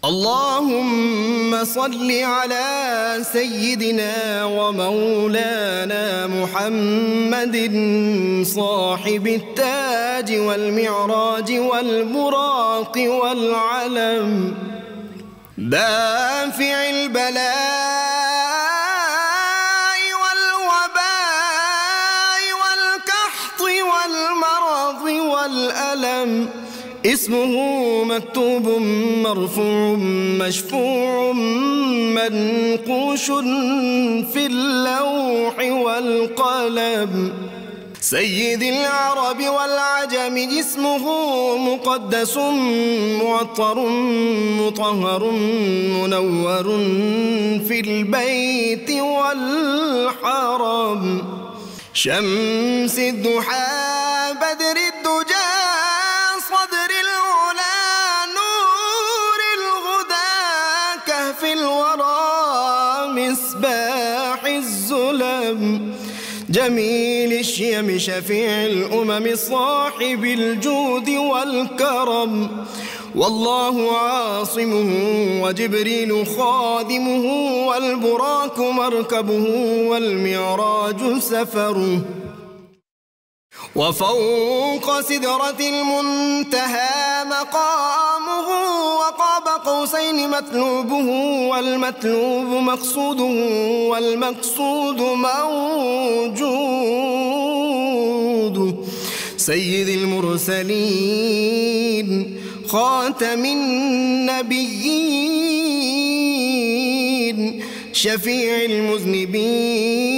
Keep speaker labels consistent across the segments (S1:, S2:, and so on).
S1: اللهم صل على سيدنا ومولانا محمد صاحب التاج والمعراج والبراق والعلم دافع البلاء والوباء والقحط والمرض والألم اسمه مكتوب مرفوع مشفوع منقوش في اللوح والقلم سيد العرب والعجم اسمه مقدس معطر مطهر منور في البيت والحرم شمس الضحى بدر الدجى صدر العلا نور الهدى كهف الورى مصباح الظلم جميل الشيم شفيع الأمم صاحب الجود والكرم والله عاصمه وجبريل خادمه والبراق مركبه والمعراج سفره وفوق سدرة المنتهى مقامه وقاب قوسين مطلوبه والمطلوب مقصوده والمقصود موجود سيد المرسلين خاتم النبيين شفيع المذنبين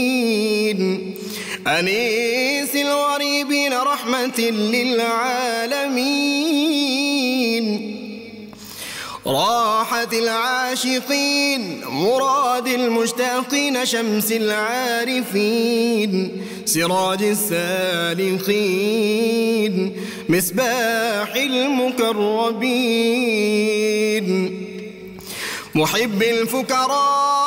S1: أنيس الغريبين رحمة للعالمين راحة العاشقين مراد المشتاقين شمس العارفين سراج السالخين مصباح المكرمين محب الفكراء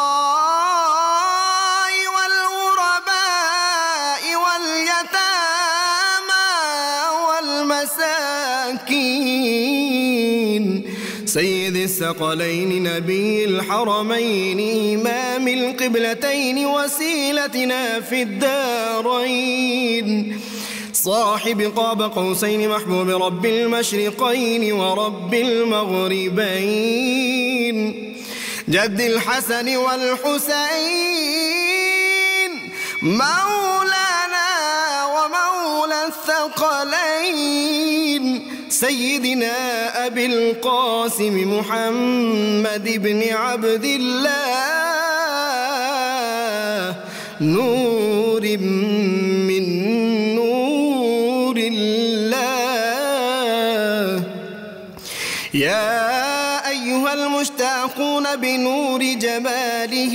S1: سيد الثقلين نبي الحرمين إمام القبلتين وسيلتنا في الدارين صاحب قاب قوسين محبوب رب المشرقين ورب المغربين جد الحسن والحسين مولانا ومولى الثقلين سيدنا أبي القاسم محمد بن عبد الله نور من نور الله يا أيها المشتاقون بنور جماله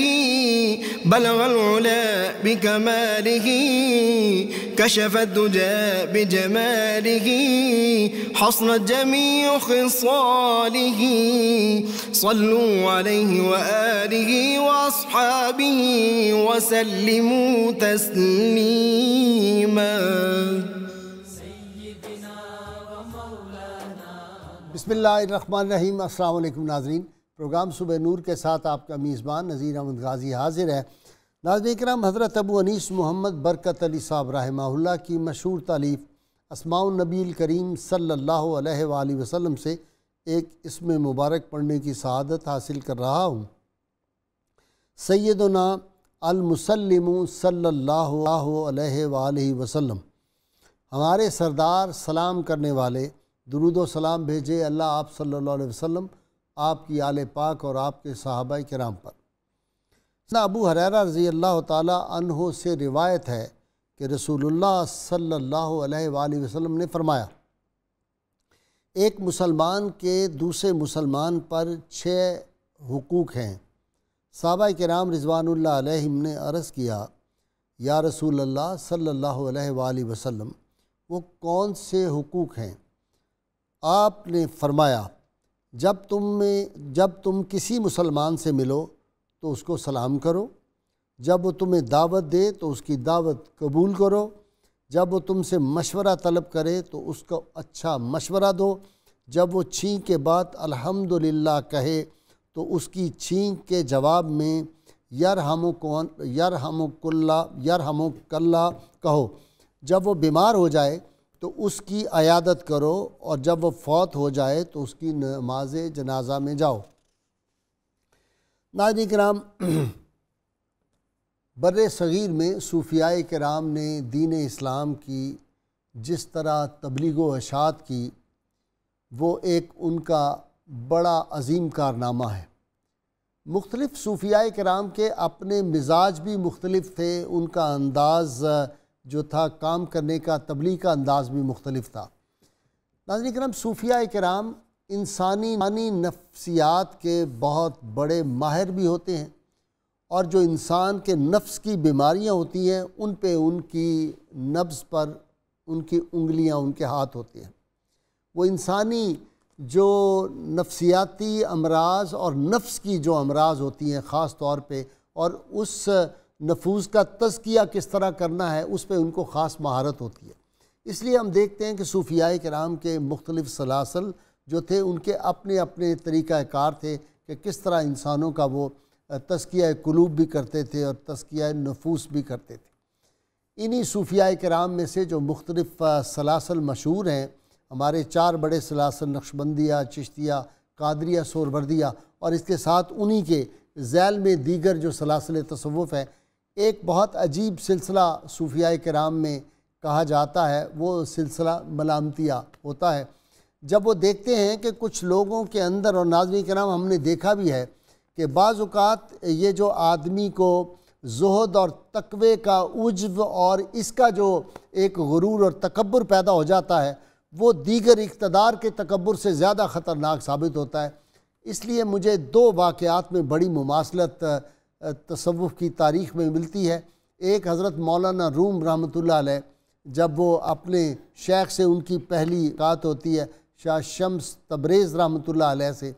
S1: بلغ العلا بكماله كشف الدجى بجماله حصنت جميع خصاله صلوا عليه وآله وأصحابه وسلموا تسليما
S2: بسم اللہ الرحمن الرحیم۔ السلام علیکم ناظرین، پروگرام صبح نور کے ساتھ آپ کا میزبان نذیر احمد غازی حاضر ہے۔ ناظرین کرام، حضرت ابو انیس محمد برکت علی صاحب رحمہ اللہ کی مشہور تالیف اسماء النبی الکریم صلی اللہ علیہ وآلہ وسلم سے ایک اسم مبارک پڑھنے کی سعادت حاصل کر رہا ہوں۔ سیدنا المسلم صلی اللہ علیہ وآلہ وسلم، ہمارے سردار سلام کرنے والے، درود و سلام بھیجے اللہ آپ صلی اللہ علیہ وسلم، آپ کی آل پاک اور آپ کے صحابہ کرام پر۔ ابو ہریرہ رضی اللہ تعالیٰ عنہ سے روایت ہے کہ رسول اللہ صلی اللہ علیہ وآلہ وسلم نے فرمایا، ایک مسلمان کے دوسرے مسلمان پر 6 حقوق ہیں۔ صحابہ کرام رضوان اللہ علیہم نے عرض کیا، یا رسول اللہ صلی اللہ علیہ وآلہ وسلم، وہ کون سے حقوق ہیں؟ آپ نے فرمایا، جب تم کسی مسلمان سے ملو تو اس کو سلام کرو، جب وہ تمہیں دعوت دے تو اس کی دعوت قبول کرو، جب وہ تم سے مشورہ طلب کرے تو اس کو اچھا مشورہ دو، جب وہ چھینک کے بعد الحمدللہ کہے تو اس کی چھینک کے جواب میں یرحمک اللہ کہو۔ جب وہ بیمار ہو جائے تو اس کی عیادت کرو، اور جب وہ فوت ہو جائے تو اس کی نماز جنازہ میں جاؤ۔ ناظرین کرام، بر صغیر میں صوفیاء کرام نے دین اسلام کی جس طرح تبلیغ و اشاعت کی، وہ ایک ان کا بڑا عظیم کارنامہ ہے۔ مختلف صوفیاء کرام کے اپنے مزاج بھی مختلف تھے، ان کا انداز جو تھا کام کرنے کا، تبلیغ کا انداز بھی مختلف تھا۔ ناظرین کرام، صوفیاء کرام انسانی نفسیات کے بہت بڑے ماہر بھی ہوتے ہیں، اور جو انسان کے نفس کی بیماریاں ہوتی ہیں ان پہ ان کی نبض پر ان کی انگلیاں، ان کے ہاتھ ہوتے ہیں۔ وہ انسانی جو نفسیاتی امراض اور نفس کی جو امراض ہوتی ہیں خاص طور پہ، اور اس نفوس کا تزکیہ کس طرح کرنا ہے، اس پہ ان کو خاص مہارت ہوتی ہے۔ اس لیے ہم دیکھتے ہیں کہ صوفیاء کرام کے مختلف سلاسل جو تھے، ان کے اپنے اپنے طریقہ کار تھے کہ کس طرح انسانوں کا وہ تزکیہ قلوب بھی کرتے تھے اور تزکیہ نفوس بھی کرتے تھے۔ انہی صوفیاء کرام میں سے جو مختلف سلاسل مشہور ہیں، ہمارے 4 بڑے سلاسل نقشبندیہ، چشتیہ، قادریہ، سہروردیہ، اور اس کے ساتھ انہی کے ذیل میں دیگر جو سلاسل تصوف ہیں۔ ایک بہت عجیب سلسلہ صوفیاء کرام میں کہا جاتا ہے، وہ سلسلہ ملامتیہ ہوتا ہے۔ جب وہ دیکھتے ہیں کہ کچھ لوگوں کے اندر، اور ناظرین کرام ہم نے دیکھا بھی ہے کہ بعض اوقات یہ جو آدمی کو زہد اور تقوی کا عجب اور اس کا جو ایک غرور اور تکبر پیدا ہو جاتا ہے، وہ دیگر اقتدار کے تکبر سے زیادہ خطرناک ثابت ہوتا ہے۔ اس لیے مجھے 2 واقعات میں بڑی مماثلت تصوف کی تاریخ میں ملتی ہے۔ ایک حضرت مولانا روم رحمۃ اللہ علیہ، جب وہ اپنے شیخ سے ان کی پہلی ملاقات ہوتی ہے، شاہ شمس تبریز رحمۃ اللہ علیہ سے،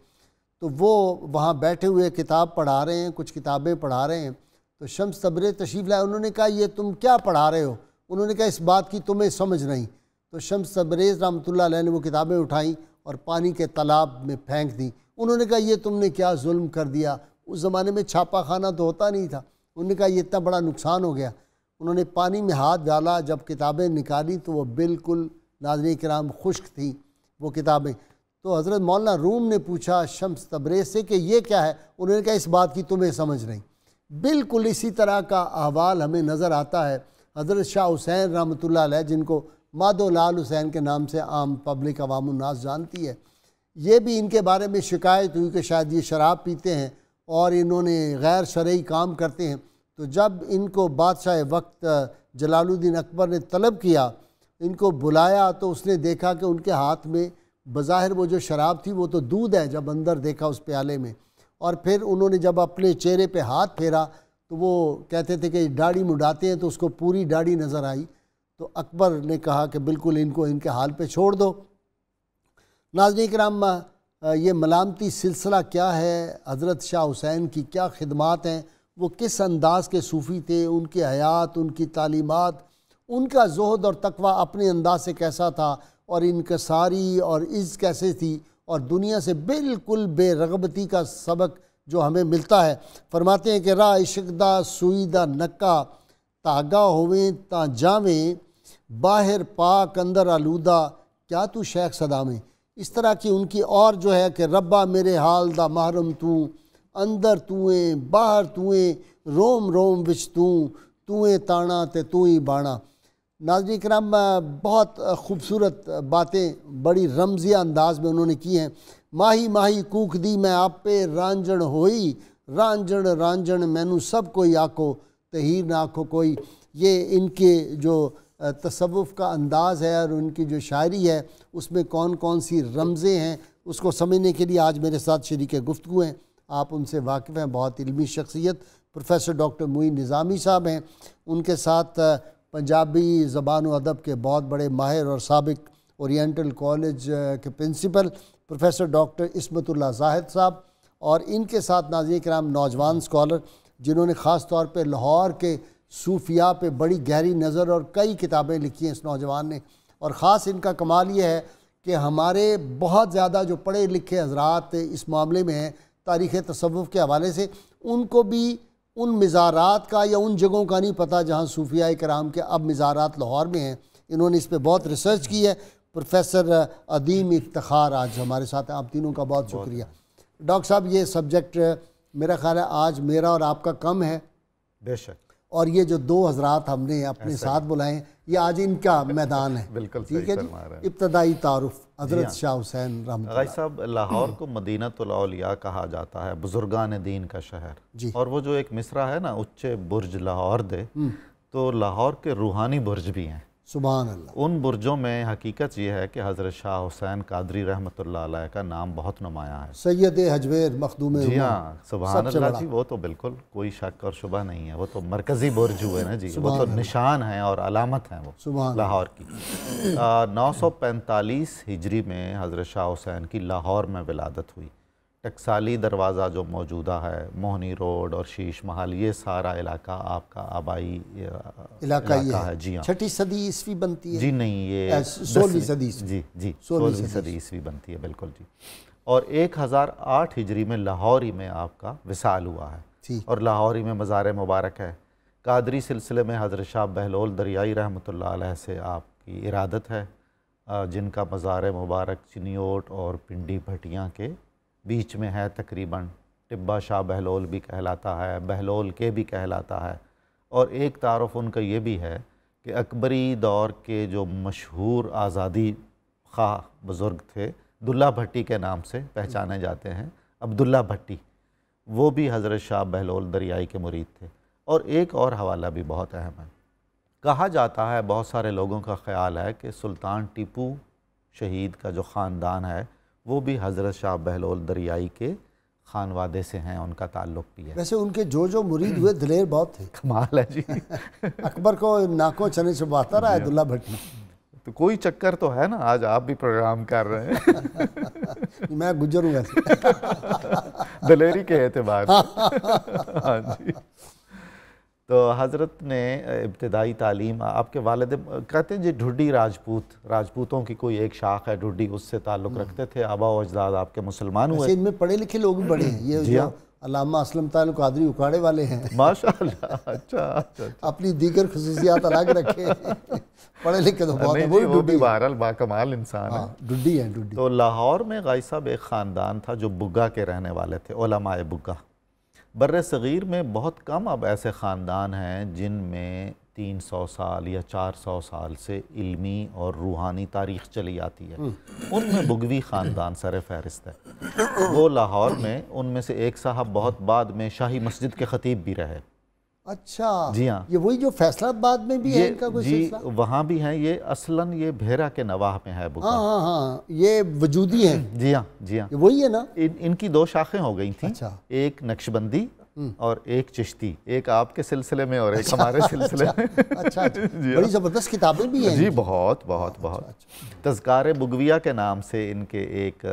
S2: تو وہ وہاں بیٹھے ہوئے کتاب پڑھا رہے ہیں، کچھ کتابیں پڑھا رہے ہیں۔ تو شمس تبریز تشریف لائے، انہوں نے کہا یہ تم کیا پڑھا رہے ہو؟ انہوں نے کہا اس بات کی تمہیں سمجھ نہیں۔ تو شمس تبریز رحمۃ اللہ علیہ نے وہ کتابیں اٹھائیں اور پانی کے تالاب میں پھینک دیں۔ انہوں نے کہا یہ تم نے کیا ظلم کر دیا؟ اس زمانے میں چھاپا خانہ تو ہوتا نہیں تھا۔ انہوں نے کہا یہ اتنا بڑا نقصان ہو گیا۔ انہوں نے پانی میں ہاتھ ڈالا، جب کتابیں نکالی تو وہ بالکل ناظرین کرام خشک تھیں وہ کتابیں۔ تو حضرت مولانا روم نے پوچھا شمس تبریز سے کہ یہ کیا ہے؟ انہوں نے کہا اس بات کی تمہیں سمجھ نہیں۔ بالکل اسی طرح کا احوال ہمیں نظر آتا ہے حضرت شاہ حسین رحمۃ اللہ علیہ، جن کو مادو لال حسین کے نام سے عام پبلک عوام الناس جانتی ہے۔ یہ بھی ان کے بارے میں شکایت ہوئی کہ شاید یہ شراب پیتے ہیں اور انہوں نے غیر شرعی کام کرتے ہیں۔ تو جب ان کو بادشاہ وقت جلال الدین اکبر نے طلب کیا، ان کو بلایا، تو اس نے دیکھا کہ ان کے ہاتھ میں بظاہر وہ جو شراب تھی وہ تو دودھ ہے، جب اندر دیکھا اس پیالے میں، اور پھر انہوں نے جب اپنے چہرے پہ ہاتھ پھیرا تو وہ کہتے تھے کہ داڑھی مڈاتے ہیں، تو اس کو پوری داڑھی نظر آئی۔ تو اکبر نے کہا کہ بالکل ان کو ان کے حال پہ چھوڑ دو۔ ناظرین کرام، یہ ملامتی سلسلہ کیا ہے، حضرت شاہ حسین کی کیا خدمات ہیں، وہ کس انداز کے صوفی تھے، ان کی حیات، ان کی تعلیمات، ان کا زہد اور تقوی اپنے انداز سے کیسا تھا، اور انکساری اور عز کیسے تھی، اور دنیا سے بالکل بے رغبتی کا سبق جو ہمیں ملتا ہے۔ فرماتے ہیں کہ راہ عشق دا سوئی دا نکا، تاگا ہوئیں تا جاویں، باہر پاک اندر آلودہ، کیا تو شیخ صدامیں۔ اس طرح کی ان کی اور جو ہے کہ ربا میرے حال دا محرم تو، اندر توئیں باہر توئیں، روم روم وچ توئیں تانا تے توئیں بانا۔ ناظرین کرام، بہت خوبصورت باتیں بڑی رمزیہ انداز میں انہوں نے کی ہیں۔ ماہی ماہی کوک دی میں آپ پہ رانجن ہوئی، رانجن رانجن مینوں سب کوئی آکھو تہیر نہ آکھو کوئی۔ یہ ان کے جو تصوف کا انداز ہے اور ان کی جو شاعری ہے، اس میں کون کون سی رمزیں ہیں، اس کو سمجھنے کے لیے آج میرے ساتھ شریک گفتگو ہیں، آپ ان سے واقف ہیں۔ بہت علمی شخصیت پروفیسر ڈاکٹر معین نظامی صاحب ہیں، ان کے ساتھ پنجابی زبان و ادب کے بہت بڑے ماہر اور سابق اورینٹل کالج کے پرنسپل پروفیسر ڈاکٹر عصمت اللہ زاہد صاحب، اور ان کے ساتھ ناظرین کرام نوجوان اسکالر جنہوں نے خاص طور پہ لاہور کے صوفیاء پہ بڑی گہری نظر اور کئی کتابیں لکھی ہیں اس نوجوان نے۔ اور خاص ان کا کمال یہ ہے کہ ہمارے بہت زیادہ جو پڑھے لکھے حضرات اس معاملے میں ہیں تاریخ تصوف کے حوالے سے، ان کو بھی ان مزارات کا یا ان جگہوں کا نہیں پتہ جہاں صوفیاء کرام کے اب مزارات لاہور میں ہیں۔ انہوں نے اس پہ بہت ریسرچ کی ہے۔ پروفیسر عدیم افتخار آج ہمارے ساتھ ہیں، آپ تینوں کا بہت شکریہ۔ ڈاکٹر صاحب یہ سبجیکٹ میرا خیال ہے آج میرا اور آپ کا کم ہے،
S3: بے شک،
S2: اور یہ جو دو حضرات ہم نے اپنے ساتھ بلائے ہیں یہ آج ان کا میدان ہے۔
S3: بالکل
S2: ٹھیک ہے جی،
S3: فرما رہے ہیں۔
S2: ابتدائی تعارف حضرت شاہ حسین رحمۃ
S3: غازی
S2: اللہ۔
S3: صاحب، لاہور کو مدینۃ الاولیاء کہا جاتا ہے، بزرگان دین کا شہر۔
S2: جی،
S3: اور وہ جو ایک مصرع ہے نا، اچے برج لاہور دے، تو لاہور کے روحانی برج بھی ہیں۔
S2: سبحان اللہ۔
S3: ان برجوں میں حقیقت یہ ہے کہ حضرت شاہ حسین قادری رحمۃ اللہ علیہ کا نام بہت نمایاں ہے۔
S2: سید حجویر مخدوم
S3: جی
S2: امت،
S3: ہاں، سبحان اللہ جی، وہ تو بالکل کوئی شک اور شبہ نہیں ہے، وہ تو مرکزی برج ہوئے نا جی، وہ تو نشان ہیں اور علامت ہیں وہ
S2: سبحان
S3: لاہور کی۔ 945 ہجری میں حضرت شاہ حسین کی لاہور میں ولادت ہوئی۔ ٹکسالی دروازہ جو موجودہ ہے، موہنی روڈ اور شیش محل، یہ سارا علاقہ آپ کا آبائی
S2: علاقہ یہ
S3: ہے۔ جی ہاں،
S2: 6 صدی عیسوی بنتی ہے؟
S3: جی نہیں، یہ
S2: 16ویں صدی عیسوی۔
S3: جی جی 16ویں صدی عیسوی بنتی ہے، بالکل جی۔ اور 1008 ہجری میں لاہوری میں آپ کا وصال ہوا ہے،
S2: ٹھیک۔
S3: اور لاہوری میں مزار مبارک ہے۔ قادری سلسلے میں حضرت شاہ بہلول دریائی رحمۃ اللہ علیہ سے آپ کی ارادت ہے، جن کا مزار مبارک چنیوٹ اور پنڈی بھٹیاں کے بیچ میں ہے تقریباً۔ ٹبہ شاہ بہلول بھی کہلاتا ہے، بہلول کے بھی کہلاتا ہے۔ اور ایک تعارف ان کا یہ بھی ہے کہ اکبری دور کے جو مشہور آزادی خواہ بزرگ تھے، دلہ بھٹی کے نام سے پہچانے جاتے ہیں، عبداللہ بھٹی، وہ بھی حضرت شاہ بہلول دریائی کے مرید تھے۔ اور ایک اور حوالہ بھی بہت اہم ہے، کہا جاتا ہے، بہت سارے لوگوں کا خیال ہے کہ سلطان ٹیپو شہید کا جو خاندان ہے وہ بھی حضرت شاہ بہلول دریائی کے خانوادے سے ہیں، ان کا تعلق بھی ہے۔
S2: ویسے ان کے جو مرید ہوئے دلیر بہت تھے،
S3: کمال ہے جی۔
S2: اکبر کو ناکوں چنے چباتا رہا ہے دلہ بھٹی۔
S3: تو کوئی چکر تو ہے نا، آج آپ بھی پروگرام کر رہے ہیں۔
S2: میں گجر ہوں ویسے،
S3: دلیری کے اعتبار سے۔ ہاں جی۔ تو حضرت نے ابتدائی تعلیم، آپ کے والد کہتے ہیں جی ڈھڈی راجپوتوں کی کوئی ایک شاخ ہے ڈھڈی، اس سے تعلق رکھتے تھے، آبا و اجداد آپ کے مسلمان ہوئے۔
S2: ان میں پڑھے لکھے لوگ بھی بڑے ہیں، یہ جو علامہ اسلم تعالی قادری اکھاڑے والے ہیں،
S3: ماشاءاللہ، اچھا،
S2: اپنی دیگر خصوصیات الگ رکھے، پڑھے لکھے تو بہت ہیں،
S3: وہ بھی بہرحال باکمال انسان ہے۔
S2: ڈڈی ہیں ڈڈی۔
S3: تو لاہور میں غازی صاحب ایک خاندان تھا جو بگا کے رہنے والے تھے، علماء بگا۔ بر صغیر میں بہت کم اب ایسے خاندان ہیں جن میں 300 سال یا 400 سال سے علمی اور روحانی تاریخ چلی آتی ہے، ان میں بگوی خاندان سر فہرست ہے۔ وہ لاہور میں ان میں سے ایک صاحب بہت بعد میں شاہی مسجد کے خطیب بھی رہے۔
S2: اچھا،
S3: جی ہاں،
S2: یہ وہی جو فیصل آباد میں بھی ہے ان کا کوئی
S3: جی
S2: سلسلہ؟
S3: وہاں بھی ہیں، یہ اصلاً یہ بھیرا کے نواح میں ہے بگا۔
S2: ہاں، یہ وجودی ہیں،
S3: جی ہاں، جی ہاں،
S2: یہ وہی ہے نا؟
S3: ان کی 2 شاخیں ہو گئی تھیں،
S2: اچھا،
S3: ایک نقشبندی اور ایک چشتی، ایک آپ کے سلسلے میں اور ایک ہمارے سلسلے میں۔
S2: اچھا، بڑی زبردست کتابیں بھی ہیں
S3: جی بہت بہت بہت۔ تذکار بگویہ کے نام سے ان کے ایک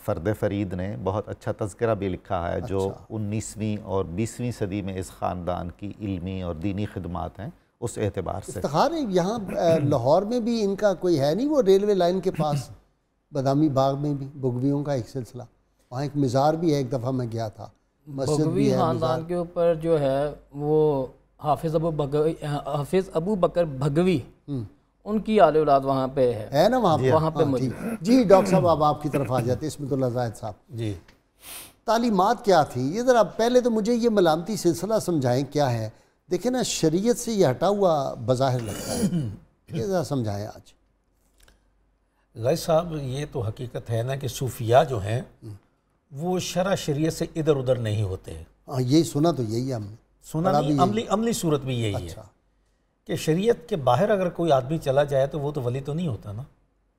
S3: فرد فرید نے بہت اچھا تذکرہ بھی لکھا ہے، جو 19ویں اور 20ویں صدی میں اس خاندان کی علمی اور دینی خدمات ہیں اس اعتبار سے۔
S2: افتخار ہے یہاں لاہور میں بھی ان کا کوئی ہے نہیں، وہ ریلوے لائن کے پاس بادامی باغ میں بھی بگویوں کا ایک سلسلہ، وہاں ایک مزار بھی ہے، ایک دفعہ میں گیا تھا، مسجد
S4: بگوی
S2: بھی ہے۔
S4: خاندان کے اوپر جو ہے وہ حافظ ابو بکر بھگوی، ان کی آل اولاد وہاں پہ ہے
S2: نا وہاں
S4: پہ موجود۔
S2: جی ڈاکٹر صاحب اب آپ کی طرف آ جاتے، اسمت اللہ زاہد صاحب،
S5: جی
S2: تعلیمات کیا تھیں؟ یہ ذرا پہلے تو مجھے یہ ملامتی سلسلہ سمجھائیں کیا ہے؟ دیکھیں نا، شریعت سے یہ ہٹا ہوا بظاہر لگتا ہے، یہ ذرا سمجھائیں آج۔
S5: غازی صاحب، یہ تو حقیقت ہے نا کہ صوفیاء جو ہیں وہ شرع شریعت سے ادھر ادھر نہیں ہوتے۔
S2: ہاں، یہی سنا تو یہی ہے ہم نے
S5: سنا نہیں، عملی صورت بھی یہی ہے کہ شریعت کے باہر اگر کوئی آدمی چلا جائے تو وہ تو ولی تو نہیں ہوتا نا۔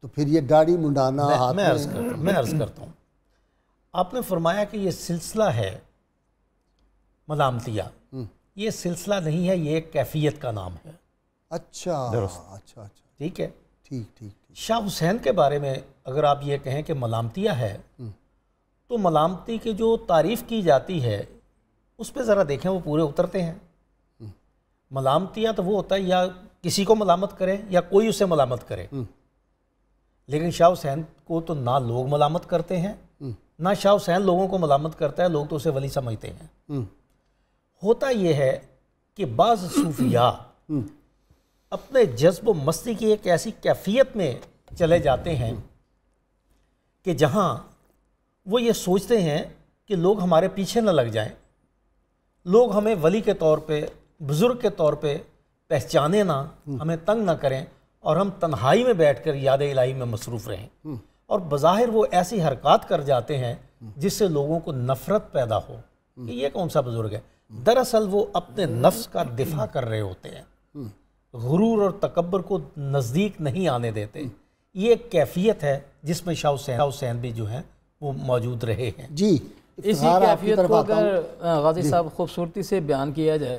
S2: تو پھر یہ داڑھی منڈانا،
S5: میں عرض کرتا ہوں، آپ نے فرمایا کہ یہ سلسلہ ہے ملامتیہ، یہ سلسلہ نہیں ہے، یہ ایک کیفیت کا نام ہے۔
S2: اچھا اچھا،
S5: ٹھیک ہے،
S2: ٹھیک۔
S5: شاہ حسین کے بارے میں اگر آپ یہ کہیں کہ ملامتیہ ہے، تو ملامتی کی جو تعریف کی جاتی ہے اس پہ ذرا دیکھیں، وہ پورے اترتے ہیں۔ ملامتیہ تو وہ ہوتا ہے یا کسی کو ملامت کرے یا کوئی اسے ملامت کرے، لیکن شاہ حسین کو تو نہ لوگ ملامت کرتے ہیں نہ شاہ حسین لوگوں کو ملامت کرتا ہے، لوگ تو اسے ولی سمجھتے ہیں۔ ہوتا یہ ہے کہ بعض صوفیاء اپنے جذب و مستی کی ایک ایسی کیفیت میں چلے جاتے ہیں کہ جہاں وہ یہ سوچتے ہیں کہ لوگ ہمارے پیچھے نہ لگ جائیں، لوگ ہمیں ولی کے طور پہ، بزرگ کے طور پہ پہچانے نہ، ہمیں تنگ نہ کریں، اور ہم تنہائی میں بیٹھ کر یاد الہی میں مصروف رہیں، اور بظاہر وہ ایسی حرکات کر جاتے ہیں جس سے لوگوں کو نفرت پیدا ہو کہ یہ کون سا بزرگ ہے۔ دراصل وہ اپنے نفس کا دفاع کر رہے ہوتے ہیں، غرور اور تکبر کو نزدیک نہیں آنے دیتے۔ یہ ایک کیفیت ہے جس میں شاہ حسین بھی جو ہیں وہ موجود رہے ہیں۔
S2: جی،
S4: اسی کیفیت کو اگر غازی صاحب خوبصورتی سے بیان کیا جائے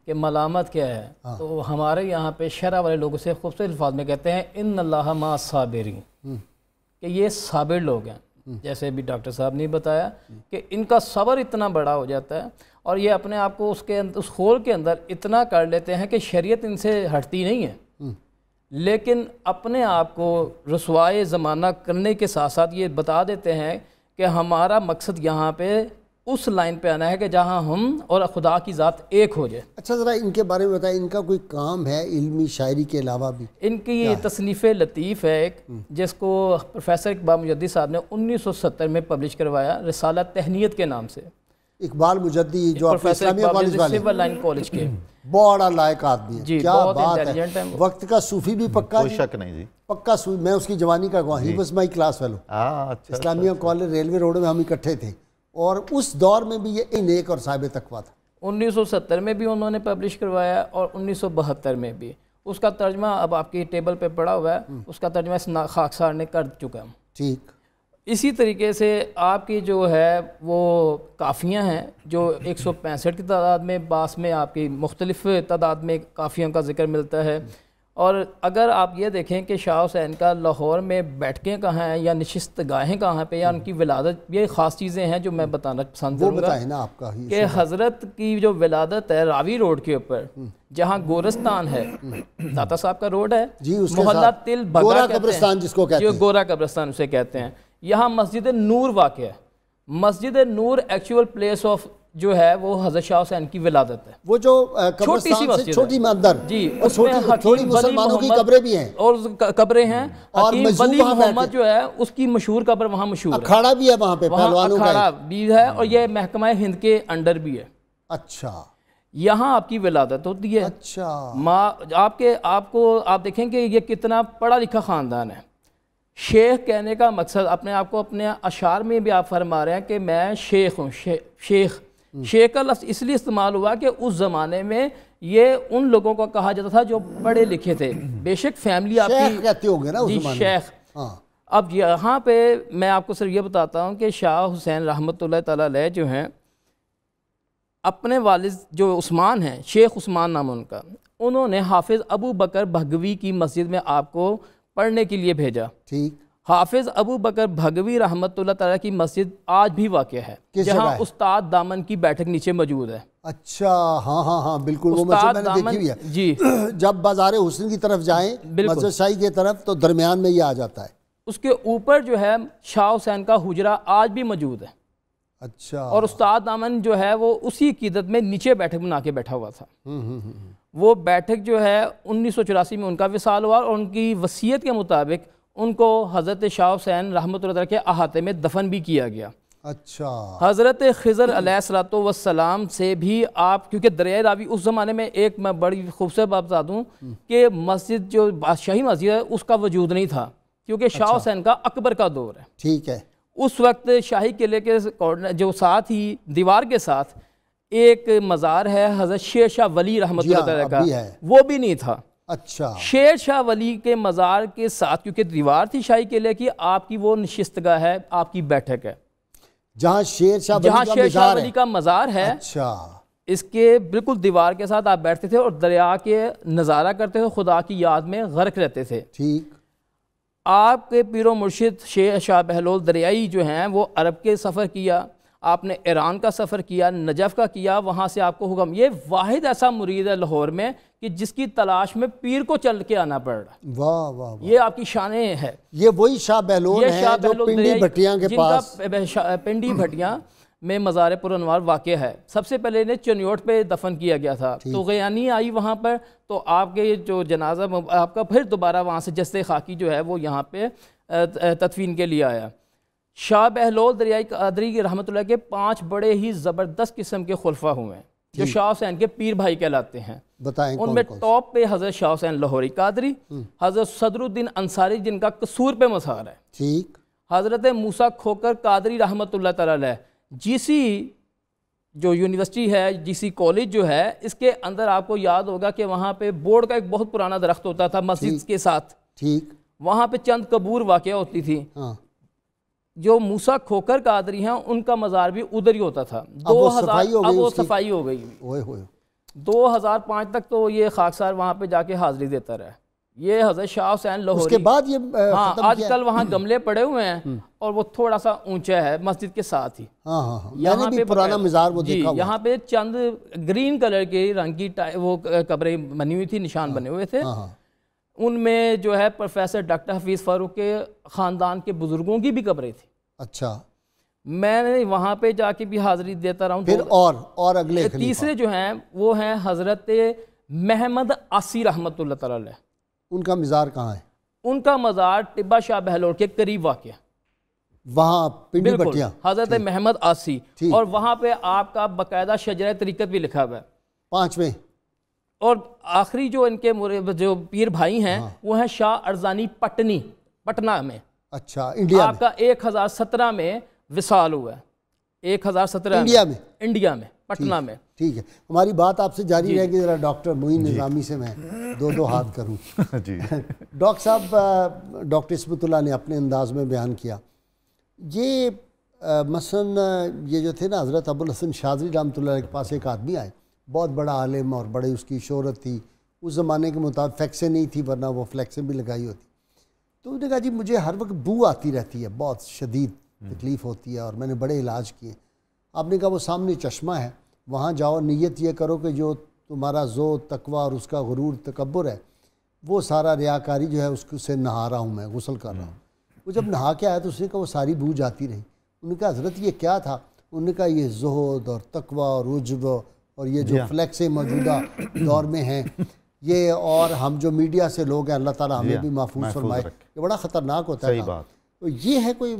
S4: کہ ملامت کیا ہے، تو ہمارے یہاں پہ شرع والے لوگوں سے خوبصورت الفاظ میں کہتے ہیں ان اللہ مع الصابرین، کہ یہ صابر لوگ ہیں۔ جیسے بھی ڈاکٹر صاحب نے بتایا کہ ان کا صبر اتنا بڑا ہو جاتا ہے اور یہ اپنے آپ کو اس خول کے اندر اتنا کر لیتے ہیں کہ شریعت ان سے ہٹتی نہیں ہے، لیکن اپنے آپ کو رسوائے زمانہ کرنے کے ساتھ ساتھ یہ بتا دیتے ہیں کہ ہمارا مقصد یہاں پہ اس لائن پہ آنا ہے کہ جہاں ہم اور خدا کی ذات ایک ہو جائے۔
S2: اچھا، ذرا ان کے بارے میں بتائیں، ان کا کوئی کام ہے علمی شاعری کے علاوہ بھی؟
S4: ان کی یہ تصنیف لطیف ہے ایک، جس کو پروفیسر اقبال مجدی صاحب نے 1970 میں پبلش کروایا، رسالہ تہنیت کے نام سے۔
S2: اقبال مجدی جو اسلامیہ کالج والے،
S4: سول لائن کالج کے،
S2: بڑا لائق آدمی ہے،
S4: جی
S2: کیا
S4: بہت
S2: بات
S4: انٹیلیجنٹ
S2: ہے،
S4: ہے۔
S2: وقت کا صوفی بھی پکا،
S3: کوئی شک نہیں جی،
S2: پکا صوفی۔ میں اس کی جوانی کا گواہ، he was my class fellow,
S3: اچھا،
S2: اسلامیہ کالج ریلوے روڈ میں ہم اکٹھے تھے، اور اس دور میں بھی یہ نیک اور صاحب تقویٰ تھا۔
S4: 1970 میں بھی انہوں نے پبلش کروایا اور 1972 میں بھی۔ اس کا ترجمہ اب آپ کی ٹیبل پہ پڑا ہوا ہے، اس کا ترجمہ اس خاکسار نے کر چکا ہے۔
S2: ٹھیک،
S4: اسی طریقے سے آپ کی جو ہے وہ قافیاں ہیں جو 165 کی تعداد میں، بعض میں آپ کی مختلف تعداد میں قافیوں کا ذکر ملتا ہے۔ اور اگر آپ یہ دیکھیں کہ شاہ حسین کا لاہور میں بیٹھکیں کہاں ہیں یا نشست گاہیں کہاں پہ یا ان کی ولادت، یہ خاص چیزیں ہیں جو میں بتانا پسند
S2: وہ
S4: کروں گا
S2: بتائیں نا آپ کا ہی
S4: کہ حضرت کی جو ولادت ہے راوی روڈ کے اوپر، جہاں گورستان ہے، داتا صاحب کا روڈ ہے،
S2: جی، اس کے
S4: محلہ
S2: ساتھ
S4: تل
S2: گورا
S4: بگا کہتے
S2: قبرستان جس کو کہتے
S4: جو
S2: ہیں،
S4: گورا قبرستان اسے کہتے ہیں، یہاں مسجد نور واقع ہے۔ مسجد نور ایکچول پلیس آف جو ہے وہ حضرت شاہ حسین کی ولادت ہے۔
S2: وہ جو
S4: چھوٹی سی
S2: قبرستان سے
S4: مسجد
S2: چھوٹی
S4: ہے
S2: مندر،
S4: جی،
S2: اور
S4: اس میں
S2: چھوٹی
S4: حکیم
S2: مسلمانوں
S4: ولی
S2: کی قبریں بھی ہیں،
S4: اور قبریں ہیں،
S2: اور
S4: حکیم
S2: مجذوب
S4: ولی
S2: وہاں
S4: محمد
S2: بیٹھے،
S4: جو ہے اس کی مشہور قبر وہاں مشہور ہے،
S2: اکھاڑا بھی ہے وہاں پہ
S4: وہاں
S2: پہلوانوں کا
S4: اکھاڑا بھی ہے، اور یہ محکمہ ہند کے انڈر بھی ہے۔
S2: اچھا
S4: یہاں آپ کی ولادت ہوتی ہے۔
S2: اچھا،
S4: آپ دیکھیں کہ یہ کتنا پڑھا لکھا خاندان ہے۔ شیخ کہنے کا مقصد اپنے آپ کو اپنے اشعار میں بھی آپ فرما رہے ہیں کہ میں شیخ ہوں۔ شیخ کا لفظ اس لیے استعمال ہوا کہ اس زمانے میں یہ ان لوگوں کو کہا جاتا تھا جو پڑھے لکھے تھے، بے شک فیملی آپ
S2: شیخ کہتے ہوں گے نا اس
S4: جی
S2: زمانے میں۔
S4: شیخ۔
S2: ہاں،
S4: اب یہاں پہ میں آپ کو صرف یہ بتاتا ہوں کہ شاہ حسین رحمۃ اللہ تعالیٰ علیہ جو ہیں، اپنے والد جو عثمان ہیں، شیخ عثمان نام ان کا، انہوں نے حافظ ابو بکر بھگوی کی مسجد میں آپ کو پڑھنے کے لیے بھیجا۔
S2: ٹھیک،
S4: حافظ ابو بکر بھگوی رحمۃ اللہ تعالیٰ کی مسجد آج بھی واقع ہے،
S2: کس
S4: جہاں
S2: جگہ ہے؟
S4: استاد دامن کی بیٹھک نیچے موجود ہے۔
S2: اچھا، ہاں ہاں ہاں، بالکل، وہ مسجد
S4: استاد
S2: میں نے
S4: دامن
S2: دیکھی ہوئی ہے۔
S4: جی،
S2: جب بازار حسن کی طرف جائیں،
S4: بالکل،
S2: مسجد شاہی کی طرف، تو درمیان میں یہ آ جاتا ہے۔
S4: اس کے اوپر جو ہے شاہ حسین کا حجرہ آج بھی موجود ہے،
S2: اچھا،
S4: اور استاد دامن جو ہے وہ اسی عقیدت میں نیچے بیٹھک بنا کے بیٹھا ہوا تھا۔ وہ بیٹھک جو ہے 1984 میں ان کا وصال ہوا، اور ان کی وصیت کے مطابق ان کو حضرت شاہ حسین رحمۃ اللہ کے احاطے میں دفن بھی کیا گیا۔
S2: اچھا،
S4: حضرت خضر علیہ الصلوۃ والسلام سے بھی آپ، کیونکہ دریائے راوی اس زمانے میں ایک میں بڑی خوبصورت بات بتا دوں کہ مسجد جو بادشاہی مسجد ہے اس کا وجود نہیں تھا، کیونکہ شاہ حسین کا اکبر کا دور ہے۔
S2: ٹھیک ہے،
S4: اس وقت شاہی قلعے کے جو ساتھ ہی دیوار کے ساتھ ایک مزار ہے حضرت شیر شاہ ولی رحمۃ اللہ تعالیٰ کا، وہ بھی نہیں تھا۔
S2: اچھا،
S4: شیر شاہ ولی کے مزار کے ساتھ، کیونکہ دیوار تھی شاہی قلعے کی، آپ کی وہ نشستگاہ ہے، آپ کی بیٹھک ہے،
S2: جہاں شیر شاہ
S4: ولی کا مزار ہے۔
S2: اچھا،
S4: اس کے بالکل دیوار کے ساتھ آپ بیٹھتے تھے اور دریا کے نظارہ کرتے تھے، خدا کی یاد میں غرق رہتے تھے۔
S2: ٹھیک،
S4: آپ کے پیر و مرشد شیر شاہ بہلول دریائی جو ہیں وہ عرب کے سفر کیا، آپ نے ایران کا سفر کیا، نجف کا کیا، وہاں سے آپ کو حکم، یہ واحد ایسا مرید ہے لاہور میں کہ جس کی تلاش میں پیر کو چل کے آنا پڑ رہا ہے.
S2: واہ واہ،
S4: یہ آپ کی شانیں ہے.
S2: یہ وہی شاہ بہلول ہیں جو پنڈی بھٹیاں کے پاس،
S4: پنڈی بھٹیاں میں مزار پرانوار واقع ہے. سب سے پہلے انہیں چنیوٹ پہ دفن کیا گیا تھا. تو غیانی آئی وہاں پر، تو آپ کے جو جنازہ آپ کا پھر دوبارہ وہاں سے جسد خاکی جو ہے وہ یہاں پہ تدفین کے لیے آیا. شاہ بہلول دریائی قادری رحمۃ اللہ کے 5 بڑے ہی زبردست قسم کے خلفاء ہوئے ہیں جو شاہ حسین کے پیر بھائی کہلاتے ہیں.
S2: بتائیں
S4: ان میں ٹاپ پہ حضرت شاہ حسین لاہوری قادری، حضرت صدر الدین انصاری جن کا قصور پہ مزار ہے،
S2: ٹھیک،
S4: حضرت موسیٰ کھوکر قادری رحمۃ اللہ تعالی علیہ. جی سی جو یونیورسٹی ہے، جی سی کالج جو ہے، اس کے اندر آپ کو یاد ہوگا کہ وہاں پہ بورڈ کا ایک بہت پرانا درخت ہوتا تھا مسجد کے ساتھ،
S2: ٹھیک،
S4: وہاں پہ چند قبور واقع ہوتی تھی.
S2: ہاں،
S4: جو موسیٰ کھوکر قادری ہیں ان کا مزار بھی ادھر ہی ہوتا تھا.
S2: اب وہ
S4: صفائی ہو گئی.
S2: ہوئے ہوئے
S4: 2005 تک تو یہ خاکسار وہاں پہ جا کے حاضری دیتا رہا. یہ حضرت شاہ حسین لاہوری،
S2: اس کے بعد یہ
S4: ہاں آج کل وہاں گملے پڑے ہوئے ہیں اور وہ تھوڑا سا اونچا ہے مسجد کے ساتھ ہی.
S2: ہاں ہاں، یہاں پہ پرانا مزار وہ دیکھا ہوا.
S4: یہاں پہ چند گرین کلر کے رنگ کی وہ قبریں بنی ہوئی تھی، نشان بنے ہوئے تھے. ان میں جو ہے پروفیسر ڈاکٹر حفیظ فاروق کے خاندان کے بزرگوں کی بھی قبریں تھیں.
S2: اچھا،
S4: میں نے وہاں پہ جا کے بھی حاضری دیتا رہا ہوں.
S2: پھر اور اگلے
S4: تیسرے جو ہیں وہ ہیں حضرت محمد آسی رحمۃ اللہ تعالی علیہ.
S2: ان کا مزار کہاں ہے؟
S4: ان کا مزار ٹبہ شاہ بہلول کے قریب واقع ہے،
S2: وہاں پنڈی بھٹیاں.
S4: حضرت محمد آسی، اور وہاں پہ آپ کا باقاعدہ شجرہ طریقت بھی لکھا ہوا ہے.
S2: 5ویں
S4: اور آخری جو ان کے جو پیر بھائی ہیں وہ ہیں شاہ ارزانی پٹنی، پٹنہ میں.
S2: اچھا، انڈیا
S4: آپ کا 1017 میں وصال ہوا ہے. 1017 انڈیا میں پٹنہ میں.
S2: ٹھیک ہے، ہماری بات آپ سے جاری رہے گی. ذرا ڈاکٹر معین نظامی سے میں دو ہاتھ کروں.
S3: جی
S2: ڈاکٹر صاحب، ڈاکٹر عصمت اللہ نے اپنے انداز میں بیان کیا. یہ مثلا یہ جو تھے نا حضرت ابوالحسن شاذلی رحمۃ اللہ کے پاس ایک آدمی آئے، بہت بڑا عالم اور بڑے اس کی شہرت تھی. اس زمانے کے مطابق فلیکسیں نہیں تھی، ورنہ وہ فلیکسیں بھی لگائی ہوتی. تو انہوں نے کہا جی مجھے ہر وقت بو آتی رہتی ہے، بہت شدید تکلیف ہوتی ہے اور میں نے بڑے علاج کیے. آپ نے کہا وہ سامنے چشمہ ہے، وہاں جاؤ، نیت یہ کرو کہ جو تمہارا زہد، تقوی اور اس کا غرور، تکبر ہے، وہ سارا ریاکاری جو ہے اس سے نہا رہا ہوں، میں غسل کر رہا ہوں. وہ جب نہا کے آیا تو اس نے کہا وہ ساری بو جاتی رہی. انہوں نے کہا حضرت یہ کیا تھا؟ انہوں نے کہا یہ زہد اور تقوی اور عجب اور یہ جو فلیکسیں موجودہ دور میں ہیں یہ، اور ہم جو میڈیا سے لوگ ہیں، اللہ تعالیٰ ہمیں بھی محفوظ فرمائے، یہ بڑا خطرناک ہوتا ہے. تو یہ ہے کوئی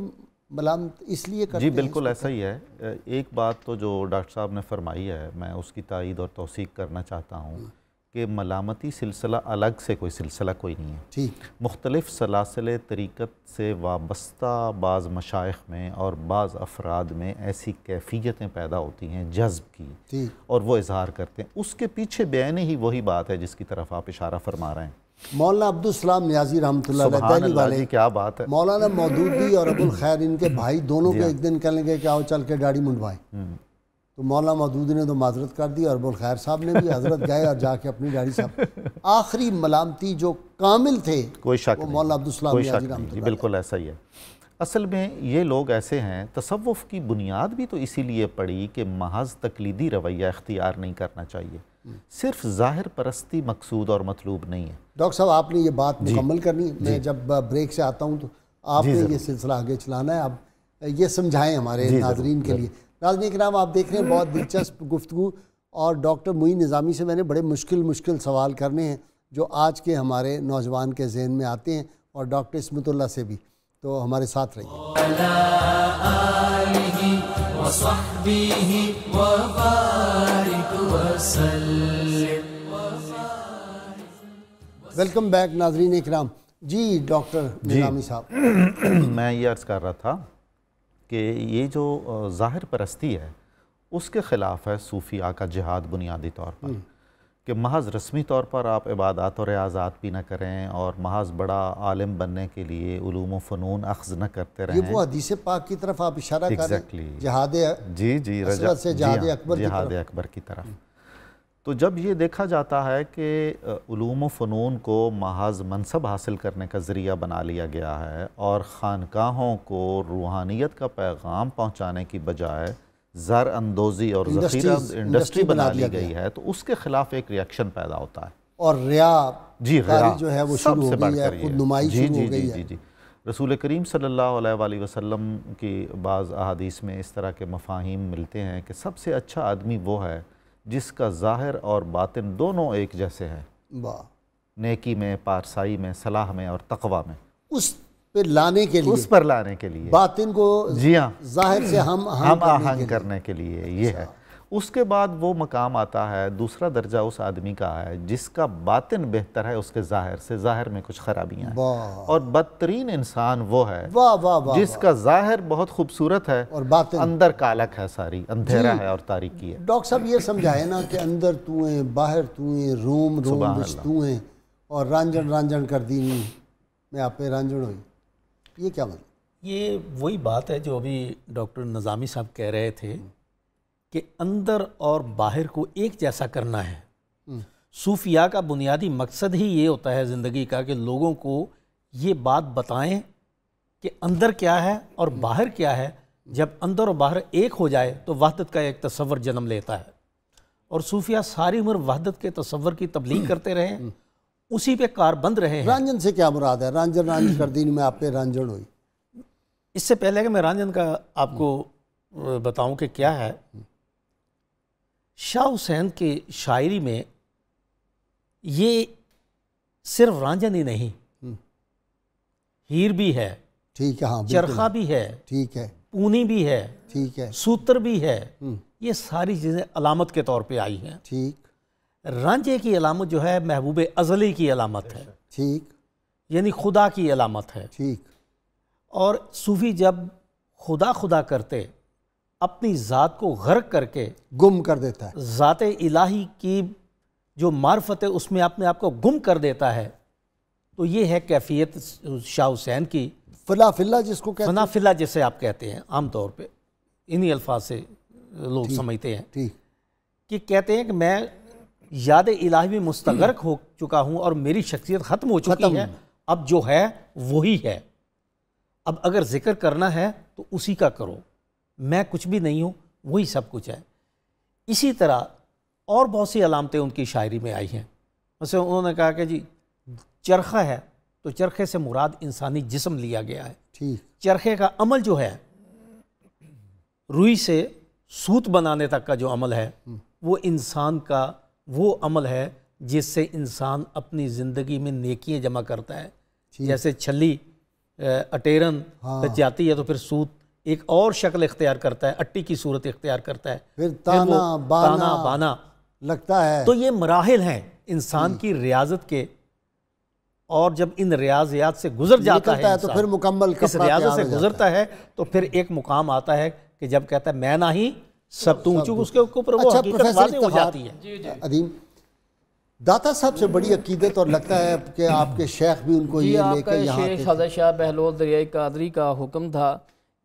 S2: ملامت اس لیے کرتے ہیں؟
S3: جی بالکل ایسا ہی ہے. ایک بات تو جو ڈاکٹر صاحب نے فرمائی ہے میں اس کی تائید اور توثیق کرنا چاہتا ہوں کہ ملامتی سلسلہ الگ سے کوئی سلسلہ کوئی نہیں ہے.
S2: ٹھیک،
S3: مختلف سلاسل طریقت سے وابستہ بعض مشائخ میں اور بعض افراد میں ایسی کیفیتیں پیدا ہوتی ہیں جذب کی، اور وہ اظہار کرتے ہیں. اس کے پیچھے بیان ہی وہی بات ہے جس کی طرف آپ اشارہ فرما رہے ہیں.
S2: مولانا عبدالسلام نیازی رحمۃ اللہ علیہ دہلی والے،
S3: کیا بات ہے.
S2: مولانا مودودی اور ابو الخیر ان کے بھائی دونوں کو ایک دن کہنے لگے کہ آؤ چل کے داڑھی منڈوائیں. تو مولانا مودودی نے تو معذرت کر دی اور ابو الخیر صاحب نے بھی. حضرت گئے اور جا کے اپنی داڑھی صاحب. آخری ملامتی جو کامل تھے
S3: کوئی شک
S2: وہ مولانا عبدالسلام نیازی رحمۃ اللہ.
S3: بالکل ایسا ہی ہے. اصل میں یہ لوگ ایسے ہیں، تصوف کی بنیاد بھی تو اسی لیے پڑی کہ محض تقلیدی رویہ اختیار نہیں کرنا چاہیے. صرف ظاہر پرستی مقصود اور مطلوب نہیں ہے.
S2: ڈاکٹر صاحب آپ نے یہ بات مکمل کرنی. میں جب بریک سے آتا ہوں تو آپ نے یہ سلسلہ آگے چلانا ہے. اب یہ سمجھائیں ہمارے ناظرین کے لیے. ناظرین کرام آپ دیکھ رہے ہیں بہت دلچسپ گفتگو، اور ڈاکٹر معین نظامی سے میں نے بڑے مشکل سوال کرنے ہیں جو آج کے ہمارے نوجوان کے ذہن میں آتے ہیں، اور ڈاکٹر عصمت اللہ سے بھی. تو ہمارے ساتھ رہیے. ویلکم بیک ناظرین اکرام. جی ڈاکٹر نظامی صاحب،
S3: میں یہ عرض کر رہا تھا کہ یہ جو ظاہر پرستی ہے اس کے خلاف ہے صوفیاء کا جہاد بنیادی طور پر، کہ محض رسمی طور پر آپ عبادات اور ریاضات بھی نہ کریں اور محض بڑا عالم بننے کے لیے علوم و فنون اخذ نہ کرتے رہیں.
S2: یہ وہ حدیث پاک کی طرف آپ اشارہ کر رہے ہیں، جہاد
S3: جہاد اکبر کی طرف. تو جب یہ دیکھا جاتا ہے کہ علوم و فنون کو محض منصب حاصل کرنے کا ذریعہ بنا لیا گیا ہے اور خانقاہوں کو روحانیت کا پیغام پہنچانے کی بجائے زر اندوزی اور ذخیرہ انڈسٹری بنا لی گئی ہے، تو اس کے خلاف ایک ریاکشن پیدا ہوتا ہے.
S2: اور ریا
S3: جی
S2: کاری جو ہے وہ شروع ہو گئی ہے،
S3: خود
S2: خود نمائی شروع ہو گئی ہے۔
S3: جی رسول کریم صلی اللہ علیہ وآلہ وسلم کی بعض احادیث میں اس طرح کے مفاہیم ملتے ہیں کہ سب سے اچھا آدمی وہ ہے جس کا ظاہر اور باطن دونوں ایک جیسے ہیں، نیکی میں، پارسائی میں، صلاح میں اور تقوی میں،
S2: اس پہ لانے کے لیے،
S3: اس پر لانے کے لیے،
S2: باطن کو
S3: جی ہاں
S2: ظاہر سے ہم
S3: آہنگ کرنے کے لیے یہ ہے۔ اس کے بعد وہ مقام آتا ہے، دوسرا درجہ اس آدمی کا ہے جس کا باطن بہتر ہے اس کے ظاہر سے، ظاہر میں کچھ خرابیاں ہیں، اور بدترین انسان وہ ہے جس کا ظاہر بہت خوبصورت ہے اور باطن اندر کالک ہے، ساری اندھیرا ہے اور تاریکی ہے۔
S2: ڈاکٹر صاحب یہ سمجھائے نا کہ اندر تو ہیں، باہر تو ہیں، روم وچ تو ہیں، اور رانجن کر دینی میں آپ پہ رانجن ہوئی، یہ کیا مطلب؟
S5: یہ وہی بات ہے جو ابھی ڈاکٹر نظامی صاحب کہہ رہے تھے کہ اندر اور باہر کو ایک جیسا کرنا ہے۔ صوفیاء کا بنیادی مقصد ہی یہ ہوتا ہے زندگی کا کہ لوگوں کو یہ بات بتائیں کہ اندر کیا ہے اور باہر کیا ہے۔ جب اندر اور باہر ایک ہو جائے تو وحدت کا ایک تصور جنم لیتا ہے، اور صوفیاء ساری عمر وحدت کے تصور کی تبلیغ کرتے رہے ہیں، اسی پہ کاربند رہے ہیں۔
S2: رانجن سے کیا مراد ہے؟ رانجن کر دینی میں آپ پہ رانجن ہوئی۔
S5: اس سے پہلے کہ میں رانجن کا آپ کو بتاؤں کہ کیا ہے، شاہ حسین کی شاعری میں یہ صرف رانجن ہی نہیں، ہیر بھی ہے،
S2: ٹھیک ہے، ہاں
S5: چرخا بھی ہے،
S2: ٹھیک ہے،
S5: پونی بھی ہے،
S2: ٹھیک ہے،
S5: سوتر بھی ہے، یہ ساری چیزیں علامت کے طور پہ آئی ہیں۔
S2: ٹھیک،
S5: رانجے کی علامت جو ہے محبوب ازلی کی علامت ہے،
S2: ٹھیک،
S5: یعنی خدا کی علامت ہے۔
S2: ٹھیک،
S5: اور صوفی جب خدا کرتے اپنی ذات کو غرق کر کے
S2: گم کر دیتا ہے،
S5: ذات الہی کی جو معرفت ہے اس میں اپنے آپ کو گم کر دیتا ہے، تو یہ ہے کیفیت شاہ حسین کی
S2: فلا فلا، جس کو کہتے ہیں،
S5: فنا فلا جسے آپ کہتے ہیں عام طور پہ انہی الفاظ سے لوگ سمجھتے ہیں،
S2: ٹھیک،
S5: کہ کہتے ہیں کہ میں یاد الہی میں مستغرق ہو چکا ہوں اور میری شخصیت ختم ہو چکی ہے، اب جو ہے وہی ہے، اب اگر ذکر کرنا ہے تو اسی کا کرو، میں کچھ بھی نہیں ہوں، وہی سب کچھ ہے۔ اسی طرح اور بہت سی علامتیں ان کی شاعری میں آئی ہیں، مثلا انہوں نے کہا کہ جی چرخہ ہے تو چرخے سے مراد انسانی جسم لیا گیا ہے،
S2: ٹھیک،
S5: چرخے کا عمل جو ہے روئی سے سوت بنانے تک کا جو عمل ہے وہ انسان کا وہ عمل ہے جس سے انسان اپنی زندگی میں نیکیاں جمع کرتا ہے، جیسے چھلی اٹیرن بچ جاتی ہے تو پھر سوت ایک اور شکل اختیار کرتا ہے، اٹی کی صورت اختیار کرتا ہے،
S2: پھر تانا
S5: بانا
S2: لگتا ہے۔
S5: تو یہ مراحل ہیں انسان کی ریاضت کے، اور جب ان ریاضیات سے گزر جاتا ہے
S2: تو پھر مکمل
S5: اس ریاضت سے گزرتا ہے تو پھر ایک مقام آتا ہے کہ جب کہتا ہے میں نہیں سب تو چونکہ اس کے اوپر وہ حقیقت واضح ہو جاتی ہے۔
S2: عظیم داتا صاحب سے بڑی عقیدت، اور لگتا ہے کہ آپ کے شیخ بھی ان کو یہ لے کے یہاں
S4: شیخ حضرت شاہ بہلول دریائے قادری کا حکم تھا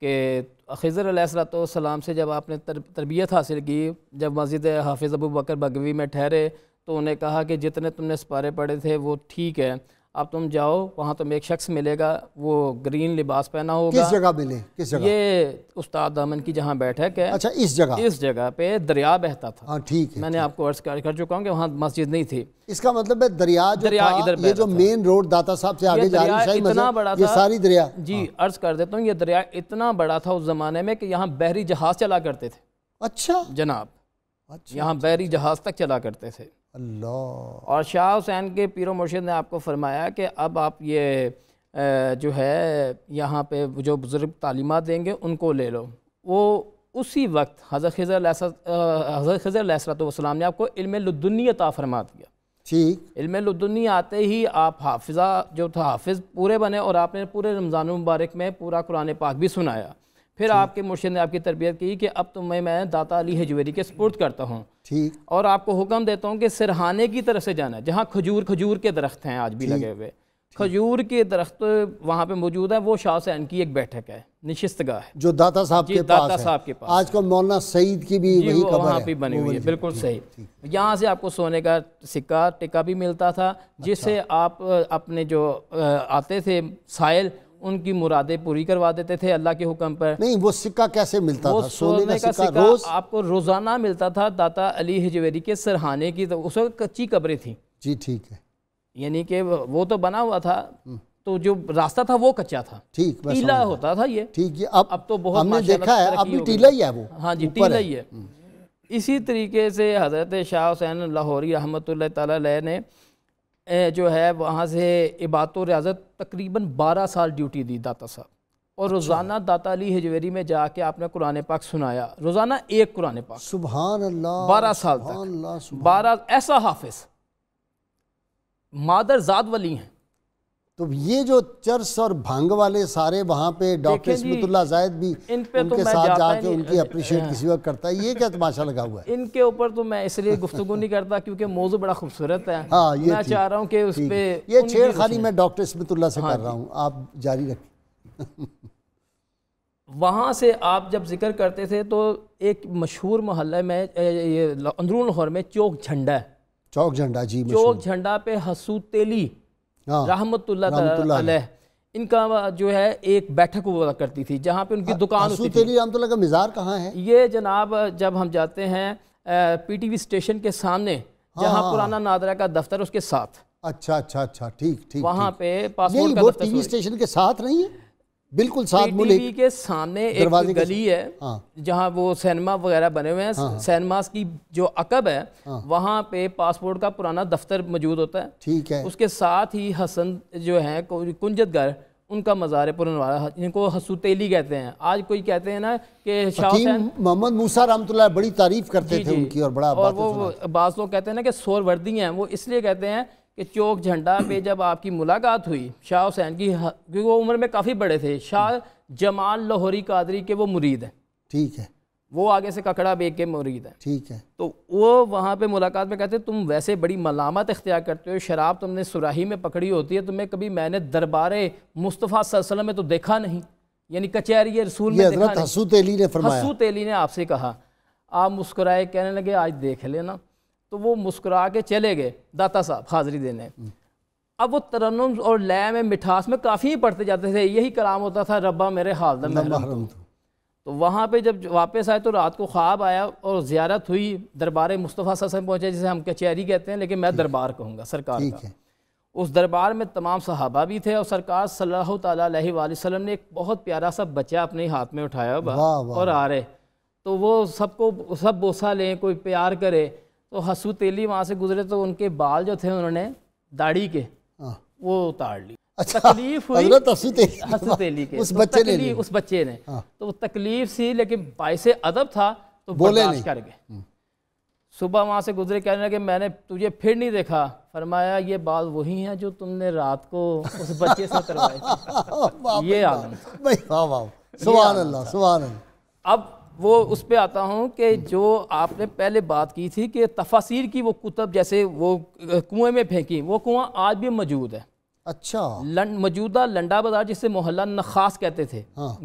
S4: کہ خضر علیہ السلام سے جب آپ نے تربیت حاصل کی، جب مسجد حافظ ابو بکر بغوی میں ٹھہرے تو انہیں کہا کہ جتنے تم نے سپارے پڑھے تھے وہ ٹھیک ہے، اب تم جاؤ، وہاں تمہیں ایک شخص ملے گا، وہ گرین لباس پہنا ہوگا۔
S2: کس جگہ ملے؟ کس جگہ؟
S4: یہ استاد دامن کی جہاں بیٹھک ہے،
S2: اچھا، اس جگہ
S4: پہ دریا بہتا تھا۔
S2: ہاں ٹھیک ہے،
S4: میں نے آپ کو عرض کر چکا ہوں کہ وہاں مسجد نہیں تھی۔
S2: اس کا مطلب ہے دریا جو تھا، یہ جو مین روڈ داتا صاحب سے آگے جا رہی ہے، یہ ساری دریا،
S4: جی عرض کر دیتا ہوں، یہ دریا اتنا بڑا تھا اس زمانے میں کہ یہاں بحری جہاز چلا کرتے تھے۔
S2: اچھا
S4: جناب، یہاں بحری جہاز تک چلا کرتے تھے۔
S2: اللہ۔
S4: اور شاہ حسین کے پیر و مرشد نے آپ کو فرمایا کہ اب آپ یہ جو ہے یہاں پہ جو بزرگ تعلیمات دیں گے ان کو لے لو۔ وہ اسی وقت حضرت خضر علیہ السلام نے آپ کو علم لدنی عطا فرما دیا۔
S2: ٹھیک،
S4: علم لدنی آتے ہی آپ حافظہ جو تھا حافظ پورے بنے، اور آپ نے پورے رمضان المبارک میں پورا قرآن پاک بھی سنایا۔ پھر آپ کے مرشد نے آپ کی تربیت کی کہ اب تمہیں میں داتا علی حجویری کے سپرد کرتا ہوں،
S2: ٹھیک،
S4: اور آپ کو حکم دیتا ہوں کہ سرہانے کی طرف سے جانا ہے، جہاں کھجور کے درخت ہیں آج بھی لگے ہوئے، کھجور کے درخت وہاں پہ موجود ہے، وہ شاہ حسین کی ایک بیٹھک ہے، نشستگاہ ہے،
S2: جو داتا صاحب کے پاس ہے۔
S4: داتا صاحب کے پاس
S2: آج کل مولانا سعید کی بھی وہی قبر ہے،
S4: وہاں پہ بنی ہوئی ہے، بالکل صحیح۔ یہاں سے آپ کو سونے کا سکہ ٹکا بھی ملتا تھا، جس سے آپ اپنے جو آتے تھے سائل ان کی مرادیں پوری کروا دیتے تھے اللہ کے حکم پر۔
S2: نہیں، وہ سکہ کیسے ملتا تھا؟
S4: سونے کا سکہ آپ کو روزانہ ملتا تھا داتا علی حجویری کے سرہانے کی، اس وقت کچی قبریں تھیں،
S2: جی ٹھیک ہے،
S4: یعنی کہ وہ تو بنا ہوا تھا، تو جو راستہ تھا وہ کچا تھا،
S2: ٹھیک
S4: ٹیلا ہوتا تھا یہ،
S2: ٹھیک ہے،
S4: اب تو بہت
S2: ہم نے
S4: ماشاءاللہ
S2: دیکھا ہے اب
S4: ترقی
S2: بھی
S4: ہو گئی۔
S2: ٹیلا ہی ہے وہ،
S4: ہاں جی
S2: اوپر
S4: ٹیلا ہی ہے۔ اسی طریقے سے حضرت شاہ حسین لاہوری رحمۃ اللہ تعالیٰ علیہ نے جو ہے وہاں سے عبادت و ریاضت تقریباً 12 سال ڈیوٹی دی داتا صاحب، اور روزانہ داتا علی حجویری میں جا کے آپ نے قرآن پاک سنایا، روزانہ ایک قرآن پاک،
S2: سبحان اللہ،
S4: 12 سال
S2: سبحان
S4: تک،
S2: اللہ، سبحان
S4: 12 ایسا حافظ مادر ذات ولی ہیں۔
S2: تو یہ جو چرس اور بھنگ والے سارے وہاں پہ ڈاکٹر
S4: دیکھیں جی،
S2: اسمت اللہ زاہد بھی
S4: ان پہ
S2: ان
S4: تو
S2: کے
S4: میں
S2: ساتھ
S4: جاتا
S2: جا
S4: ہی
S2: کے
S4: نہیں،
S2: ان کی اپریشیٹ کسی وقت کرتا ہے، یہ کیا تماشا لگا ہوا ہے؟
S4: ان کے اوپر تو میں اس لیے گفتگو نہیں کرتا کیونکہ موضوع بڑا خوبصورت ہے،
S2: ہاں یہ
S4: میں چاہ رہا ہوں کہ اس
S2: ٹھیک
S4: پہ
S2: ہے۔ یہ
S4: ان کی
S2: چھیڑ خانی
S4: روشنی-
S2: میں ڈاکٹر اسمت اللہ سے کر رہا ہوں، آپ جاری رکھیں۔
S4: وہاں سے آپ جب ذکر کرتے تھے تو ایک مشہور محلہ میں یہ اندرون لاہور میں چوک جھنڈا ہے،
S2: چوک جھنڈا، جی مشہور،
S4: چوک جھنڈا پہ حسو تیلی
S2: ہاں
S4: رحمت اللہ علیہ، ان کا جو ہے ایک بیٹھک ہوا کرتی تھی جہاں پہ ان کی دکان ہوتی
S2: حسو
S4: تھی۔
S2: تیلی رحمۃ اللہ کا مزار کہاں ہے؟
S4: یہ جناب جب ہم جاتے ہیں پی ٹی وی اسٹیشن کے سامنے جہاں پرانا نادرہ کا دفتر اس کے ساتھ،
S2: اچھا اچھا اچھا، ٹھیک ٹھیک،
S4: وہاں پہ
S2: نہیں
S4: پاسپورٹ کا
S2: وہ
S4: دفتر
S2: ٹی وی اسٹیشن کے ساتھ نہیں ہے، بالکل ساتھ
S4: پی ٹی
S2: ملک
S4: وی کے سامنے ایک
S2: دروازے کے
S4: گلی ہے
S2: ہاں
S4: جہاں وہ سینما وغیرہ بنے ہوئے ہیں، سینماز کی جو عقب ہے وہاں پہ پاسپورٹ کا پرانا دفتر موجود ہوتا ہے،
S2: ٹھیک ہے،
S4: اس کے ساتھ ہی حسن جو ہیں کنجد گر ان کا مزار پرنوارا، جن کو حسو تیلی کہتے ہیں۔ آج کوئی کہتے ہیں نا کہ شاہ حسین،
S2: حکیم محمد موسیٰ رحمۃ اللہ بڑی تعریف کرتے تھے ان کی اور بڑا
S4: اور
S2: باتیں
S4: وہ بعض لوگ کہتے ہیں نا کہ سور وردی ہیں، وہ اس لیے کہتے ہیں کہ چوک جھنڈا پہ جب آپ کی ملاقات ہوئی شاہ حسین کی، کیونکہ وہ عمر میں کافی بڑے تھے، شاہ جمال لاہوری قادری کے وہ مرید ہیں،
S2: ٹھیک ہے،
S4: وہ آگے سے ککڑا بیگ کے مرید ہیں،
S2: ٹھیک ہے،
S4: تو وہ وہاں پہ ملاقات میں کہتے ہیں تم ویسے بڑی ملامت اختیار کرتے ہو، شراب تم نے سراہی میں پکڑی ہوتی ہے، تمہیں کبھی میں نے دربار مصطفیٰ صلی اللہ علیہ وسلم میں تو دیکھا نہیں، یعنی کچہری رسول میں
S2: یہ
S4: دیکھا
S2: حضرت
S4: نہیں۔
S2: حسو تیلی نے فرمایا،
S4: حسو تیلی نے آپ سے کہا، آپ مسکرائے، کہنے لگے آج دیکھ لینا، تو وہ مسکرا کے چلے گئے داتا صاحب حاضری دینے۔ اب وہ ترنم اور لے میں مٹھاس میں کافی پڑھتے جاتے تھے، یہی کلام ہوتا تھا، ربا میرے حال دا محرم تو۔ تو وہاں پہ جب واپس آئے تو رات کو خواب آیا اور زیارت ہوئی، دربار مصطفیٰ صلی اللہ علیہ وسلم پہنچے، جسے ہم کچہری کہتے ہیں لیکن میں دربار کہوں گا سرکار کا۔ اس دربار میں تمام صحابہ بھی تھے، اور سرکار صلی اللہ تعالیٰ علیہ وآلہ وسلم نے ایک بہت پیارا سا بچہ اپنے ہاتھ میں اٹھایا اور آ رہے، تو وہ سب بوسہ لیں، کوئی پیار کرے، تو حسو تیلی وہاں سے گزرے تو ان کے بال جو تھے انہوں نے داڑھی کے وہ اتار لی، تکلیف ہوئی حسو تیلی کے، اس بچے نے، تو وہ تکلیف سی لیکن باعث ادب تھا تو برداشت کر گئے۔ صبح وہاں سے گزرے، کہنے لگے میں نے تجھے پھر نہیں دیکھا، فرمایا یہ بال وہی ہیں جو تم نے رات کو اس بچے سے اتروائے تھے، یہ عالم۔
S2: سبحان اللہ، سبحان اللہ۔
S4: اب وہ اس پہ آتا ہوں کہ جو آپ نے پہلے بات کی تھی کہ تفاسیر کی وہ کتب جیسے وہ کنویں میں پھینکی، وہ کنواں آج بھی موجود ہے۔
S2: اچھا،
S4: موجودہ لنڈا بازار جسے محلہ نخاس کہتے تھے،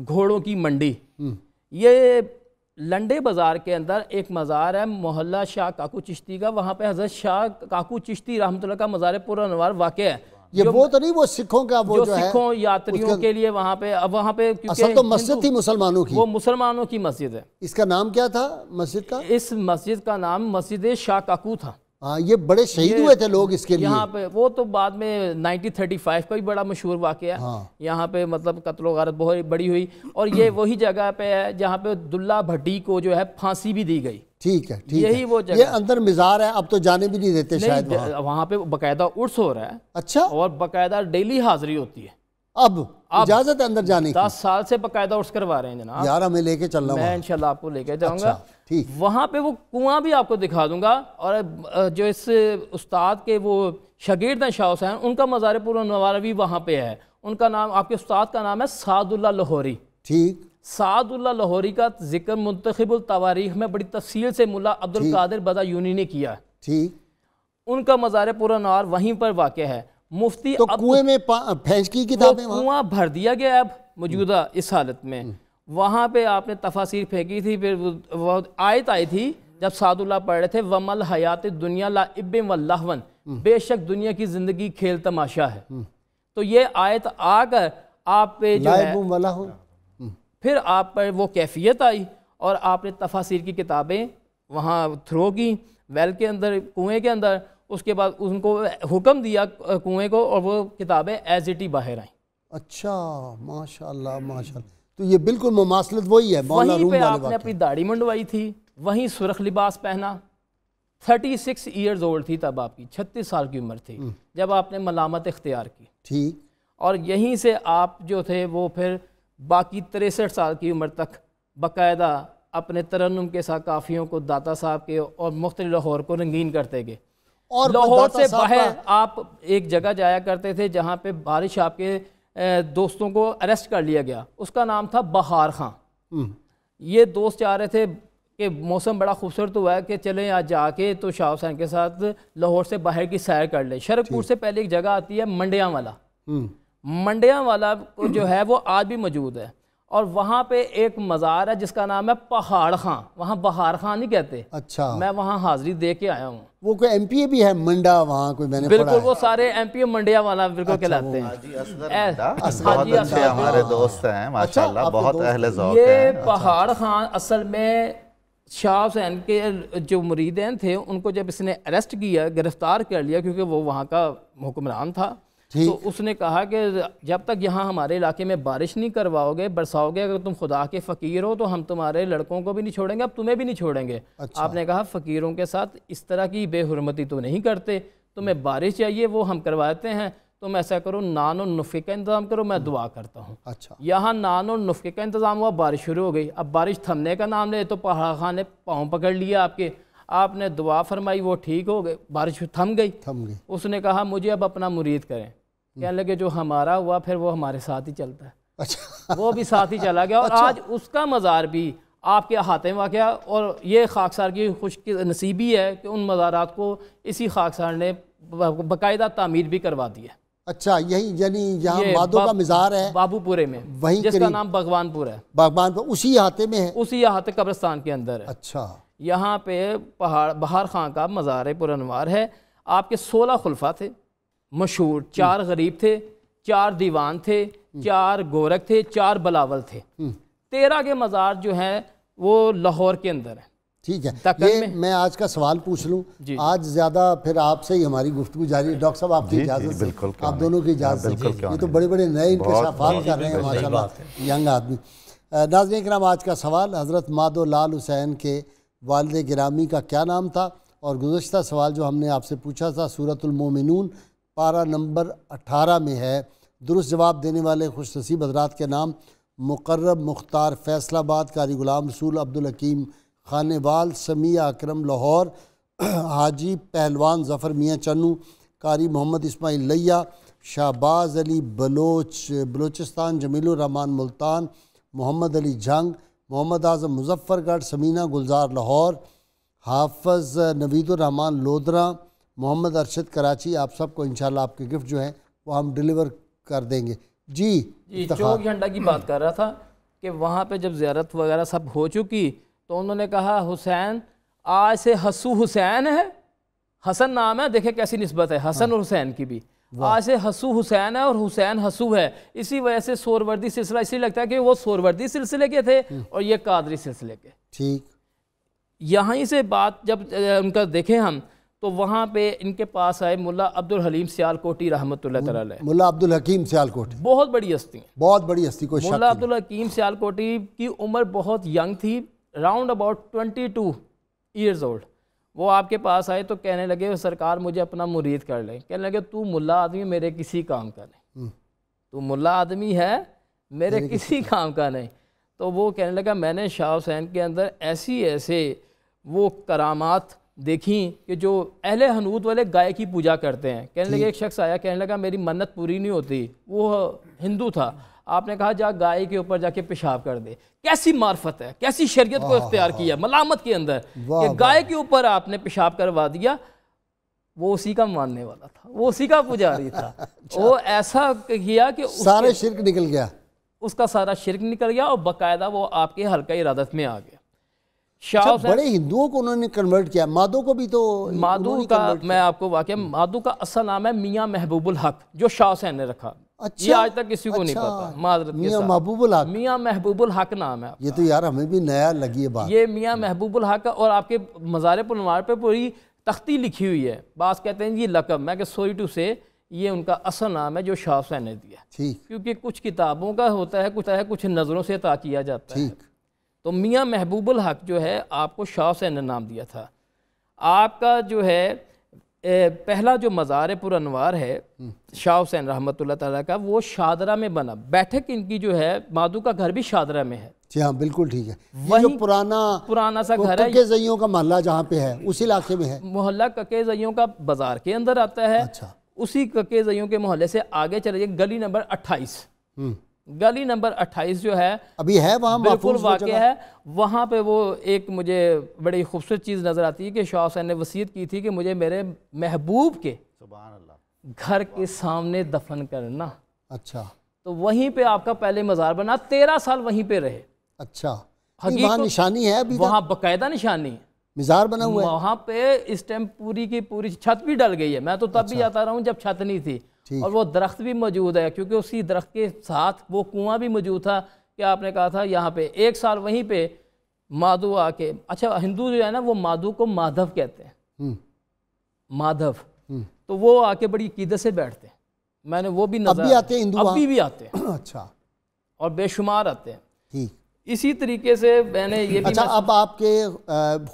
S4: گھوڑوں کی منڈی، یہ لنڈے بازار کے اندر ایک مزار ہے محلہ شاہ کاکو چشتی کا، وہاں پہ حضرت شاہ کاکو چشتی رحمۃ اللہ کا مزار پرانوار واقع ہے۔
S2: یہ وہ تو نہیں وہ سکھوں کا وہ جو ہے
S4: سکھوں یاتریوں کے لیے وہاں پہ، اب وہاں پہ
S2: اصل تو مسجد تھی مسلمانوں کی،
S4: وہ مسلمانوں کی مسجد ہے۔
S2: اس کا نام کیا تھا مسجد کا؟
S4: اس مسجد کا نام مسجد شاہ کاکو تھا۔
S2: ہاں، یہ بڑے شہید ہوئے تھے لوگ اس کے لیے
S4: یہاں پہ، وہ تو بعد میں 1935 کا بھی بڑا مشہور واقعہ ہے، یہاں پہ مطلب قتل و غارت بہت بڑی ہوئی، اور یہ وہی جگہ پہ ہے جہاں پہ عبداللہ بھٹی کو جو ہے پھانسی بھی دی گئی۔
S2: ٹھیک ہے، ٹھیک
S4: یہی وہ
S2: ہے،
S4: جگہ
S2: یہ اندر مزار ہے، اب تو جانے بھی نہیں دیتے شاید
S4: وہاں پہ باقاعدہ عرس ہو رہا ہے،
S2: اچھا،
S4: اور باقاعدہ ڈیلی حاضری ہوتی ہے۔
S2: اب اجازت ہے اندر جانے کی؟
S4: 10 سال سے باقاعدہ عرس کروا رہے ہیں جناب،
S2: یار ہمیں لے کے چلنا،
S4: میں انشاءاللہ آپ کو لے کے جاؤں گا
S2: ٹھیک۔
S4: وہاں پہ وہ کنواں بھی آپ کو دکھا دوں گا، اور جو اس استاد کے وہ شاگرد ہیں شاہ حسین، ان کا مزار پرانوار بھی وہاں پہ ہے۔ ان کا نام، آپ کے استاد کا نام ہے سعد اللہ لاہوری۔
S2: ٹھیک،
S4: سعد اللہ لاہوری کا ذکر منتخب التواریخ میں بڑی تفصیل سے ملا عبد القادر بدایونی نے کیا۔
S2: ٹھیک،
S4: ان کا مزار پرانوار وہیں پر واقع ہے۔ مفتی
S2: تو کنویں میں پھینچ کی کتابیں وہاں؟
S4: کنواں بھر دیا گیا ہے اب موجودہ اس حالت میں، وہاں پہ آپ نے تفاسیر پھینکی تھی، پھر وہ آیت آئی تھی جب سعد اللہ پڑھ رہے تھے، وَمَا الْحَيَاةِ الدُّنْيَا لَعِبٍ وَلَّهْوًا، بے شک دنیا کی زندگی کھیل تماشا ہے۔ تو یہ آیت آ کر آپ پہ جو ہے پھر آپ پر وہ کیفیت آئی، اور آپ نے تفاسیر کی کتابیں وہاں تھرو کی ویل کے اندر، کنویں کے اندر، اس کے بعد ان کو حکم دیا کنویں کو اور وہ کتابیں ایز اٹ ہی باہر آئیں۔
S2: اچھا ماشاء اللہ ماشاء اللہ، تو یہ بالکل مماثلت وہی ہے مولانا
S4: وہیں
S2: روم
S4: پہ
S2: والے
S4: آپ نے
S2: واقعے۔
S4: اپنی داڑھی منڈوائی تھی، وہیں سرخ لباس پہنا، 36 ایئرز اولڈ تھی تب آپ کی، 36 سال کی عمر تھی جب آپ نے ملامت اختیار کی،
S2: ٹھیک،
S4: اور یہیں سے آپ جو تھے وہ پھر باقی 63 سال کی عمر تک باقاعدہ اپنے ترنم کے ساتھ قافیوں کو داتا صاحب کے اور مختلف لاہور کو رنگین کرتے گئے۔
S2: اور
S4: لاہور
S2: داتا
S4: سے
S2: صاحب
S4: باہر آپ ایک جگہ جایا کرتے تھے جہاں پہ بارش آپ کے دوستوں کو اریسٹ کر لیا گیا، اس کا نام تھا بہار خان۔ یہ دوست چاہ رہے تھے کہ موسم بڑا خوبصورت ہوا ہے کہ چلیں آج جا کے تو شاہ حسین کے ساتھ لاہور سے باہر کی سیر کر لیں۔ شرک پور سے پہلے ایک جگہ آتی ہے منڈیاں والا، منڈیاں والا جو ہے وہ آج بھی موجود ہے، اور وہاں پہ ایک مزار ہے جس کا نام ہے پہاڑ خان، وہاں بہار خان نہیں کہتے۔
S2: اچھا،
S4: میں وہاں حاضری دے کے آیا ہوں۔
S2: وہ کوئی ایم پی اے بھی ہے منڈا وہاں کوئی، میں نے پڑھا
S4: بالکل
S2: ہے۔
S4: وہ سارے ایم پی منڈیا والا بالکل کہلاتے ہیں۔
S3: حاجی اصغر
S4: حاجی
S3: بہت اچھے
S4: اصغر
S3: ہمارے دوست ہیں ماشاءاللہ،
S2: آپ کے
S3: بہت
S2: دوست
S3: اہل ذوق
S4: یہ
S3: ہیں۔
S4: پہاڑ خان اصل میں شاہ حسین کے جو مریدین تھے ان کو جب اس نے اریسٹ کیا، گرفتار کر لیا کیونکہ وہ وہاں کا حکمران تھا، تو اس نے کہا کہ جب تک یہاں ہمارے علاقے میں بارش نہیں کرواؤ گے، برساؤ گے، اگر تم خدا کے فقیر ہو تو ہم تمہارے لڑکوں کو بھی نہیں چھوڑیں گے، اب تمہیں بھی نہیں چھوڑیں گے۔ آپ نے کہا فقیروں کے ساتھ اس طرح کی بے حرمتی تو نہیں کرتے، تمہیں بارش چاہیے وہ ہم کرواتے ہیں، تم ایسا کرو نان و نفقے کا انتظام کرو، میں دعا کرتا ہوں۔
S2: اچھا،
S4: یہاں نان و نفقے کا انتظام ہوا، بارش شروع ہو گئی۔ اب بارش تھمنے کا نام لے تو پہاڑ خان نے پاؤں پکڑ لیا آپ کے، آپ نے دعا فرمائی، وہ ٹھیک ہو گئے، بارش تھم گئی۔ اس نے کہا مجھے اب اپنا مرید کریں، کہنے لگے جو ہمارا ہوا پھر وہ ہمارے ساتھ ہی چلتا ہے۔
S2: اچھا،
S4: وہ بھی ساتھ ہی چلا گیا، اور آج اس کا مزار بھی آپ کے احاطے میں واقع، اور یہ خاکسار کی خوش نصیبی ہے کہ ان مزارات کو اسی خاکسار نے باقاعدہ تعمیر بھی کروا دی ہے۔
S2: اچھا، یہی یعنی جہاں مادو کا مزار ہے
S4: بابو پورے میں،
S2: وہیں
S4: جس کا نام بھگوان پور ہے،
S2: باغبان پر اسی احاطے میں ہے۔
S4: اسی احاطے قبرستان کے اندر ہے۔
S2: اچھا،
S4: یہاں پہ بہار خان کا مزار پرانوار ہے۔ آپ کے 16 خلفاء تھے مشہور، 4 غریب تھے، 4 دیوان تھے، 4 گورکھ تھے، 4 بلاول تھے۔ 13 کے مزار جو ہیں وہ لاہور کے اندر ہیں۔
S2: ٹھیک ہے، یہ میں آج کا سوال پوچھ لوں، آج زیادہ پھر آپ سے ہی ہماری گفتگو جاری ہے۔ ڈاکٹر صاحب آپ کی اجازت سے، آپ دونوں کی اجازت سے، یہ تو بڑے بڑے نئے انکشافات کر رہے ہیں ماشاءاللہ ینگ آدمی۔ ناظرین کرام، آج کا سوال حضرت مادو لال حسین کے والد گرامی کا کیا نام تھا؟ اور گزشتہ سوال جو ہم نے آپ سے پوچھا تھا سورۃ المومنون پارہ نمبر 18 میں ہے۔ درست جواب دینے والے خوش نصیب حضرات کے نام مقرب مختار فیصل آباد، قاری غلام رسول عبدالحکیم خانوال، سمیہ اکرم لاہور، حاجی پہلوان ظفر میاں چنو، قاری محمد اسماعیل لیہ، شہباز علی بلوچستان، جمیل الرحمن ملتان، محمد علی جھنگ، محمد اعظم مظفر گڑھ، سمینہ گلزار لاہور، حافظ نوید الرحمن لودھراں، محمد ارشد کراچی۔ آپ سب کو انشاءاللہ آپ کے گفٹ جو ہیں وہ ہم ڈیلیور کر دیں گے۔ جی
S4: چوک جھنڈا کی بات کر رہا تھا کہ وہاں پہ جب زیارت وغیرہ سب ہو چکی تو انہوں نے کہا حسین آج سے حسو حسین ہے، حسن نام ہے، دیکھیں کیسی نسبت ہے حسن اور حسین کی بھی، آج سے حسو حسین ہے اور حسین حسو ہے۔ اسی وجہ سے سوروردی سلسلہ اسی لگتا ہے کہ وہ سوروردی سلسلے کے تھے اور یہ قادری سلسلے کے۔
S2: ٹھیک،
S4: یہیں سے بات جب ان کا دیکھیں ہم تو وہاں پہ ان کے پاس آئے ملا عبدالحلیم سیالکوٹی رحمۃ اللہ تعالی علیہ،
S2: ملا عبدالحکیم سیالکوٹی،
S4: بہت بڑی ہستی ہیں،
S2: بہت بڑی ہستی، کوئی شک
S4: ملا
S2: نہیں۔
S4: عبدالحکیم سیالکوٹی کی عمر بہت ینگ تھی، راؤنڈ اباؤٹ 22 ایئرز اولڈ۔ وہ آپ کے پاس آئے تو کہنے لگے سرکار مجھے اپنا مرید کر لیں۔ کہنے لگے تو ملا آدمی میرے کسی کام کا نہیں، تو ملا آدمی ہے میرے کسی کام کا نہیں۔ تو وہ کہنے لگا میں نے شاہ حسین کے اندر ایسے وہ کرامات دیکھیں کہ جو اہل حنود والے گائے کی پوجا کرتے ہیں۔ کہنے لگے ایک شخص آیا کہنے لگا میری منت پوری نہیں ہوتی، وہ ہندو تھا، آپ نے کہا جا گائے کے اوپر جا کے پیشاب کر دے۔ کیسی معرفت ہے، کیسی شریعت کو اختیار کیا ملامت کے اندر کہ گائے کے اوپر آپ نے پیشاب کروا دیا۔ وہ اسی کا ماننے والا تھا، وہ اسی کا پجاری تھا، وہ ایسا کیا کہ
S2: سارے شرک نکل گیا،
S4: اس کا سارا شرک نکل گیا اور باقاعدہ وہ آپ کے حلقہ ارادت میں آ گیا۔ شاہ حسین
S2: بڑے ہندوؤں کو انہوں نے کنورٹ کیا، مادو کو بھی تو
S4: مادو کا میں آپ کو واقعہ مادو کا اصل نام ہے میاں محبوب الحق جو شاہ حسین نے رکھا، یہ آج تک کسی کو نہیں پتا معذرت کے
S2: میاں
S4: ساتھ۔
S2: محبوب الحق،
S4: میاں محبوب الحق نام ہے
S2: یہ تو یار ہمیں بھی نیا لگی ہے بات۔
S4: یہ میاں محبوب الحق اور آپ کے مزار پرانوار پہ پوری تختی لکھی ہوئی ہے، بعض کہتے ہیں یہ لقب، میں کہ سوری ٹو سے یہ ان کا اصل نام ہے جو شاہ حسین نے دیا،
S2: ٹھیک
S4: کیونکہ کچھ کتابوں کا ہوتا ہے کچھ نظروں سے عطا کیا جاتا ہے۔
S2: ٹھیک
S4: تو میاں محبوب الحق جو ہے آپ کو شاہ حسین نے نام دیا تھا۔ آپ کا جو ہے پہلا جو مزار پر انوار ہے شاہ حسین رحمۃ اللہ تعالیٰ کا، وہ شادرہ میں بنا، بیٹھک ان کی جو ہے مادو کا گھر بھی شادرہ میں ہے۔
S2: جی ہاں بالکل ٹھیک ہے، یہ
S4: وہیں
S2: جو پرانا
S4: سا گھر ہے،
S2: ککے زئیوں کا محلہ جہاں پہ ہے اس علاقے میں ہے۔
S4: محلہ ککے زئیوں کا بازار کے اندر آتا ہے،
S2: اچھا
S4: اسی ککے زئیوں کے محلے سے آگے چلے جائیں، گلی نمبر 28، گلی نمبر 28 جو ہے
S2: ابھی ہے وہاں
S4: بالکل
S2: محفوظ وہ
S4: واقع
S2: جگہ؟
S4: ہے۔ وہاں پہ وہ ایک مجھے بڑی خوبصورت چیز نظر آتی ہے کہ شاہ حسین نے وصیت کی تھی کہ مجھے میرے محبوب کے
S3: سبحان اللہ
S4: گھر کے سامنے دفن کرنا،
S2: اچھا
S4: تو وہیں پہ آپ کا پہلے مزار بنا، 13 سال وہیں پہ رہے۔
S2: اچھا وہاں نشانی ہے ابھی
S4: وہاں باقاعدہ نشانی ہے،
S2: مزار بنا ہوا ہے؟
S4: وہاں پہ اس ٹائم پوری کی پوری چھت بھی ڈل گئی ہے، میں تو تب بھی جاتا رہا ہوں جب چھت نہیں تھی، اور وہ درخت بھی موجود ہے، کیونکہ اسی درخت کے ساتھ وہ کنواں بھی موجود تھا کہ آپ نے کہا تھا یہاں پہ 1 سال وہیں پہ مادھو آ کے، اچھا ہندو جو ہے نا وہ مادھو کو مادھو کہتے ہیں، مادھو، تو وہ آ کے بڑی عقیدت سے بیٹھتے ہیں، میں نے وہ بھی نظر
S2: اب بھی آتے ہیں ہندو
S4: ابھی بھی آتے ہیں،
S2: اچھا
S4: اور بے شمار آتے ہیں۔
S2: ٹھیک
S4: اسی طریقے سے میں نے یہ بھی
S2: اچھا اب آپ کے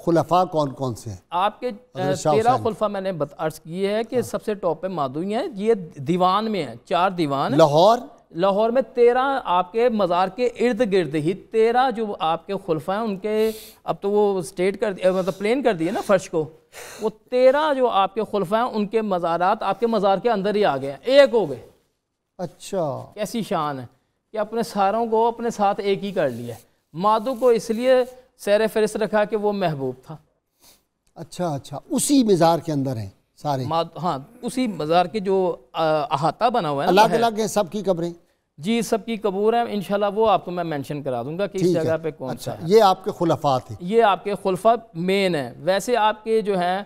S2: خلفاء کون کون سے ہیں؟
S4: آپ کے 13 خلفاء میں نے عرض کی ہے کہ سب سے ٹاپ پہ مادھو ہی ہیں، یہ دیوان میں ہیں، 4 دیوان، لاہور میں 13 آپ کے مزار کے ارد گرد ہی 13 جو آپ کے خلفاء ہیں ان کے، اب تو وہ سٹیٹ کر دیا، مطلب پلین کر دیے نا فرش کو، وہ 13 جو آپ کے خلفاء ہیں ان کے مزارات آپ کے مزار کے اندر ہی آ گئے ہیں، ایک ہو گئے۔
S2: اچھا
S4: کیسی شان ہے کہ اپنے ساروں کو اپنے ساتھ ایک ہی کر لیا۔ مادھو کو اس لیے سیر فہرست رکھا کہ وہ محبوب تھا۔
S2: اچھا اسی مزار کے اندر ہیں سارے؟
S4: ہاں اسی مزار کے جو احاطہ بنا ہوا ہے،
S2: الگ الگ ہیں سب کی قبریں؟
S4: جی سب کی قبور ہیں، انشاءاللہ وہ آپ کو میں مینشن کرا دوں گا کہ اس جگہ پہ کون سا ہے۔
S2: یہ آپ کے خلفاء تھے؟
S4: یہ آپ کے خلفاء مین ہیں۔ ویسے آپ کے جو ہیں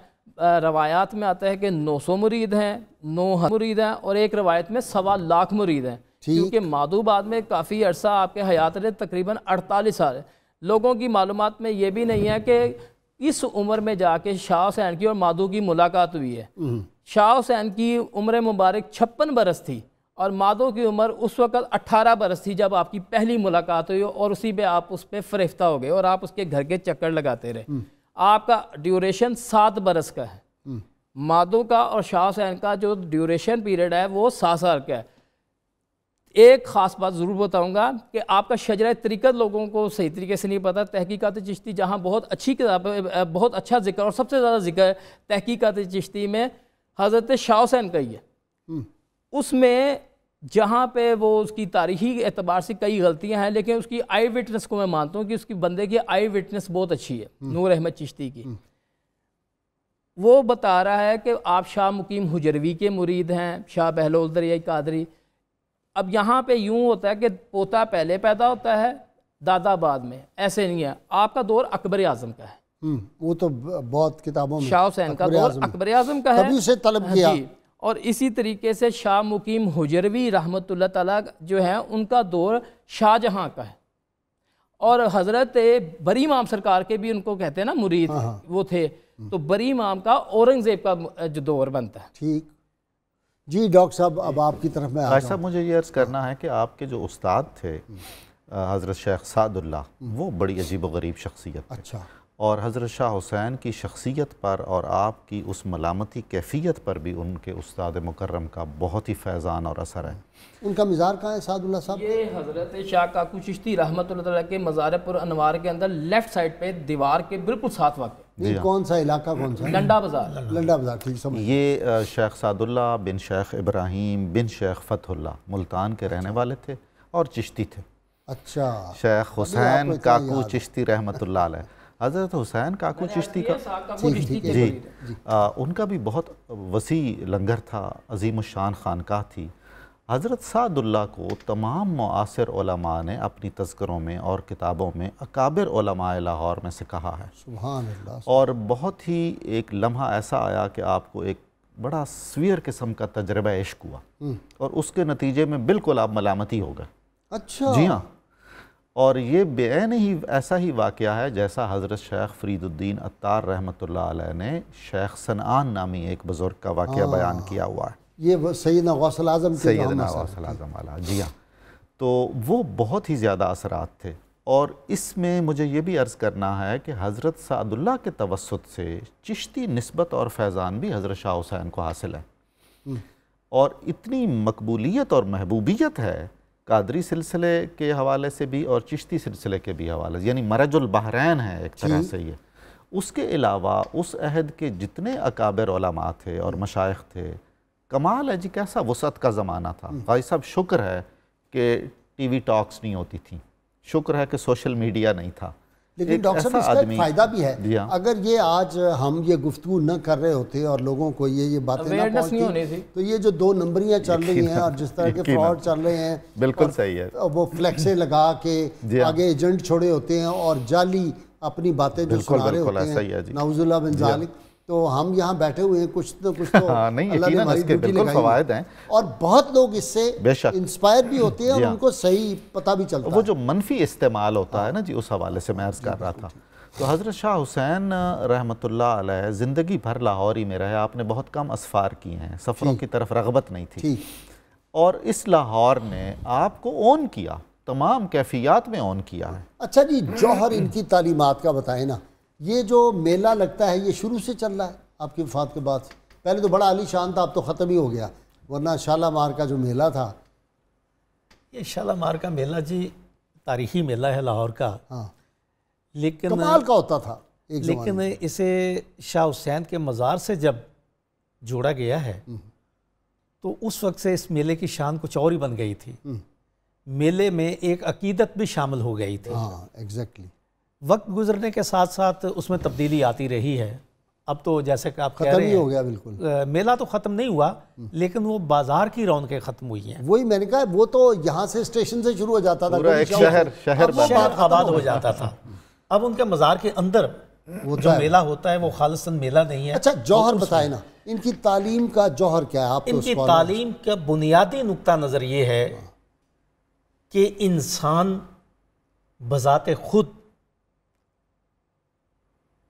S4: روایات میں آتا ہے کہ 900 مرید ہیں، 9 مرید ہیں، اور ایک روایت میں 1.25 لاکھ مرید ہیں، کیونکہ مادھو بعد میں کافی عرصہ آپ کے حیات رہے، تقریباً 48 سال۔ لوگوں کی معلومات میں یہ بھی نہیں ہے کہ اس عمر میں جا کے شاہ حسین کی اور مادھو کی ملاقات ہوئی ہے۔ شاہ حسین کی عمر مبارک 56 برس تھی اور مادھو کی عمر اس وقت 18 برس تھی جب آپ کی پہلی ملاقات ہوئی، اور اسی پہ آپ اس پہ فریفتہ ہو گئے اور آپ اس کے گھر کے چکر لگاتے رہے۔ آپ کا ڈیوریشن 7 برس کا ہے، مادھو کا اور شاہ حسین کا جو ڈیوریشن پیریڈ ہے وہ 7 سال کا ہے۔ ایک خاص بات ضرور بتاؤں گا کہ آپ کا شجرہ طریقت لوگوں کو صحیح طریقے سے نہیں پتہ، تحقیقات چشتی جہاں بہت اچھی کتاب، بہت اچھا ذکر اور سب سے زیادہ ذکر تحقیقات چشتی میں حضرت شاہ حسین کا ہی ہے۔ اس میں جہاں پہ وہ اس کی تاریخی اعتبار سے کئی غلطیاں ہیں، لیکن اس کی آئی وٹنس کو میں مانتا ہوں کہ اس کی بندے کی آئی وٹنس بہت اچھی ہے، نور احمد چشتی کی۔ وہ بتا رہا ہے کہ آپ شاہ مقیم حجروی کے مرید ہیں، شاہ بہلول دریائی قادری۔ اب یہاں پہ یوں ہوتا ہے کہ پوتا پہلے پیدا ہوتا ہے، دادا بعد میں، ایسے نہیں ہے۔ آپ کا دور اکبر اعظم کا ہے،
S2: وہ تو بہت کتابوں میں
S4: شاہ حسین کا دور اکبر اعظم کا ہے،
S2: تبھی اسے طلب کیا۔
S4: اور اسی طریقے سے شاہ مقیم حجروی رحمۃ اللہ تعالیٰ جو ہیں ان کا دور شاہ جہاں کا ہے، اور حضرت بری امام سرکار کے بھی ان کو کہتے ہیں نا مرید وہ تھے، تو بری امام کا اورنگزیب کا جو دور بنتا ہے۔
S2: ٹھیک جی ڈاکٹر صاحب اب آپ کی طرف میں
S3: صاحب مجھے یہ عرض کرنا ہے کہ آپ کے جو استاد تھے حضرت شیخ سعد اللہ، وہ بڑی عجیب و غریب شخصیت تھے۔
S2: اچھا،
S3: اور حضرت شاہ حسین کی شخصیت پر اور آپ کی اس ملامتی کیفیت پر بھی ان کے استاد مکرم کا بہت ہی فیضان اور اثر ہے۔
S2: ان کا مزار کہاں ہے سعد اللہ صاحب؟
S4: یہ حضرت شاہ کاکو چشتی رحمۃ اللہ تعالیٰ کے مزار پر انوار کے اندر لیفٹ سائڈ پہ دیوار کے بالکل ساتھ واقع
S2: یہ کون سا علاقہ کون سا ہے؟
S4: لنڈا بازار۔
S2: لنڈا بازار، ٹھیک سمجھ۔
S3: یہ شیخ سعد اللہ بن شیخ ابراہیم بن شیخ فتح اللہ ملتان کے رہنے والے تھے اور چشتی تھے۔
S2: اچھا،
S3: شیخ حسین کاکو چشتی رحمۃ اللہ علیہ، حضرت حسین کاکو چشتی کا جی ان کا بھی بہت وسیع لنگر تھا، عظیم الشان خانقاہ تھی۔ حضرت سعد اللہ کو تمام معاصر علماء نے اپنی تذکروں میں اور کتابوں میں اکابر علماء لاہور میں سے کہا ہے۔
S2: سبحان اللہ۔
S3: اور بہت ہی ایک لمحہ ایسا آیا کہ آپ کو ایک بڑا سویر قسم کا تجربہ عشق ہوا، اور اس کے نتیجے میں بالکل آپ ملامتی ہو گئے۔
S2: اچھا
S3: جی ہاں، اور یہ بعین ہی ایسا ہی واقعہ ہے جیسا حضرت شیخ فرید الدین عطار رحمۃ اللہ علیہ نے شیخ صنعان نامی ایک بزرگ کا واقعہ بیان کیا ہوا ہے.
S2: یہ سیدنا غوث الاعظم کے
S3: سیدنا غوث الاعظم والا، جی ہاں. تو وہ بہت ہی زیادہ اثرات تھے. اور اس میں مجھے یہ بھی عرض کرنا ہے کہ حضرت سعد اللہ کے توسط سے چشتی نسبت اور فیضان بھی حضرت شاہ حسین کو حاصل ہے. اور اتنی مقبولیت اور محبوبیت ہے قادری سلسلے کے حوالے سے بھی اور چشتی سلسلے کے بھی حوالے سے، یعنی مرج البحرین ہے ایک طرح سے یہ. اس کے علاوہ اس عہد کے جتنے اکابر علماء تھے اور مشائخ تھے، کمال ہے جی، کیسا وسعت کا زمانہ تھا. بھائی صاحب شکر ہے کہ ٹی وی ٹاکس نہیں ہوتی تھیں، شکر ہے کہ سوشل میڈیا نہیں تھا.
S2: لیکن ڈاکٹر صاحب اس کا ایک فائدہ بھی ہے. اگر یہ آج ہم یہ گفتگو نہ کر رہے ہوتے اور لوگوں کو یہ باتیں نہ پہنچتی تو یہ جو 2 نمبریاں چل رہی ہیں اور جس طرح کے فراڈ چل رہے ہیں،
S3: بالکل صحیح ہے،
S2: وہ فلیکسیں لگا کے آگے ایجنٹ چھوڑے ہوتے ہیں اور جعلی اپنی باتیں جو سنا رہے ہوتے ہیں، نعوذ اللہ من ذالک. تو ہم یہاں بیٹھے ہوئے ہیں، کچھ تو کچھ تو اللہ نے ہماری ڈیوٹی لگائی ہے اور بہت لوگ اس سے انسپائر بھی ہوتے ہیں اور ان کو صحیح پتہ بھی چلتا ہے.
S3: وہ جو منفی استعمال ہوتا ہے نا جی، اس حوالے سے میں عرض کر رہا تھا. تو حضرت شاہ حسین رحمۃ اللہ علیہ زندگی بھر لاہور ہی میں رہے. آپ نے بہت کم اسفار کیے ہیں، سفروں کی طرف رغبت نہیں تھی، اور اس لاہور نے آپ کو اون کیا، تمام کیفیات میں اون کیا ہے.
S2: اچھا جی، جوہر ان کی تعلیمات کا بتائیں نا. یہ جو میلہ لگتا ہے یہ شروع سے چل رہا ہے آپ کی وفات کے بعد؟ پہلے تو بڑا عالی شان تھا، اب تو ختم ہی ہو گیا، ورنہ شالامار کا جو میلہ تھا.
S5: یہ شالامار کا میلہ جی تاریخی میلہ ہے لاہور کا.
S2: ہاں،
S5: لیکن
S2: کمال کا ہوتا تھا
S5: لیکن اسے شاہ حسین کے مزار سے جب جوڑا گیا ہے تو اس وقت سے اس میلے کی شان کچھ اور ہی بن گئی تھی. میلے میں ایک عقیدت بھی شامل ہو گئی تھی.
S2: ہاں ایگزیکٹلی.
S5: وقت گزرنے کے ساتھ ساتھ اس میں تبدیلی آتی رہی ہے. اب تو جیسے کہ آپ کہہ رہے ہیں
S2: ختم ہی ہو گیا بالکل.
S5: میلہ تو ختم نہیں ہوا، لیکن وہ بازار کی رونقیں ختم ہوئی ہیں.
S2: وہی میں نے کہا، وہ تو یہاں سے اسٹیشن سے شروع ہو جاتا تھا،
S3: پورا ایک شہر
S5: آباد ہو جاتا تھا. اب ان کے مزار کے اندر جو میلہ ہوتا ہے وہ خالصاً میلہ نہیں ہے.
S2: اچھا جوہر بتائیں نا، ان کی تعلیم کا جوہر کیا ہے؟ آپ
S5: ان کی تعلیم کا بنیادی نقطہ نظر یہ ہے کہ انسان بذات خود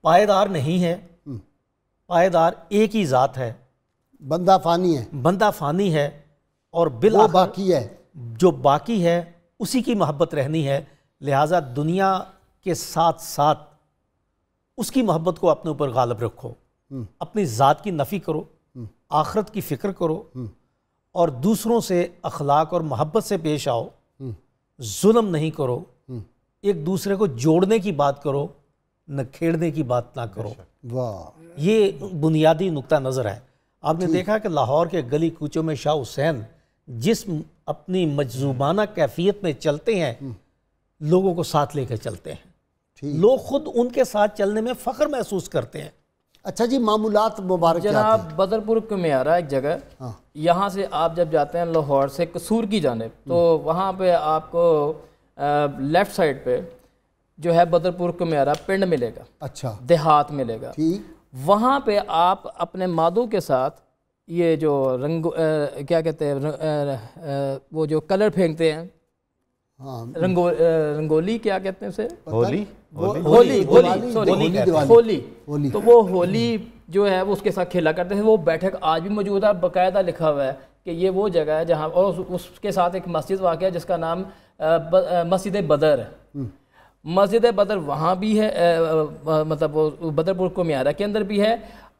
S5: پائیدار نہیں ہے، پائیدار ایک ہی ذات ہے،
S2: بندہ فانی ہے،
S5: بندہ فانی ہے، اور
S2: وہ باقی ہے،
S5: جو باقی ہے اسی کی محبت رہنی ہے. لہٰذا دنیا کے ساتھ ساتھ اس کی محبت کو اپنے اوپر غالب رکھو، اپنی ذات کی نفی کرو، آخرت کی فکر کرو، اور دوسروں سے اخلاق اور محبت سے پیش آؤ. ظلم نہیں کرو، ایک دوسرے کو جوڑنے کی بات کرو، نہ کھیڑنے کی بات نہ کرو. یہ بنیادی نقطہ نظر ہے. آپ نے دیکھا کہ لاہور کے گلی کوچوں میں شاہ حسین جس اپنی مجذوبانہ کیفیت میں چلتے ہیں، لوگوں کو ساتھ لے کے چلتے ہیں. لوگ خود ان کے ساتھ چلنے میں فخر محسوس کرتے ہیں.
S2: اچھا جی، معمولات مبارک
S4: جناب بدرپور کمیارہ ایک جگہ، یہاں سے آپ جب جاتے ہیں لاہور سے قصور کی جانب، تو وہاں پہ آپ کو لیفٹ سائڈ پہ جو ہے بدرپور کمیارہ پنڈ ملے گا.
S2: اچھا،
S4: دیہات ملے گا. وہاں پہ آپ اپنے مادوں کے ساتھ یہ جو کیا کہتے ہیں، وہ جو کلر پھینکتے ہیں، رنگولی کیا کہتے ہیں اسے، ہولی، تو وہ ہولی جو ہے وہ اس کے ساتھ کھیلا کرتے ہیں. وہ بیٹھک آج بھی موجود ہے، باقاعدہ لکھا ہوا ہے کہ یہ وہ جگہ ہے جہاں، اور اس کے ساتھ ایک مسجد واقع ہے جس کا نام مسجد بدر ہے. مسجد بدر وہاں بھی ہے، مطلب وہ بدرپور کمیارہ کے اندر بھی ہے.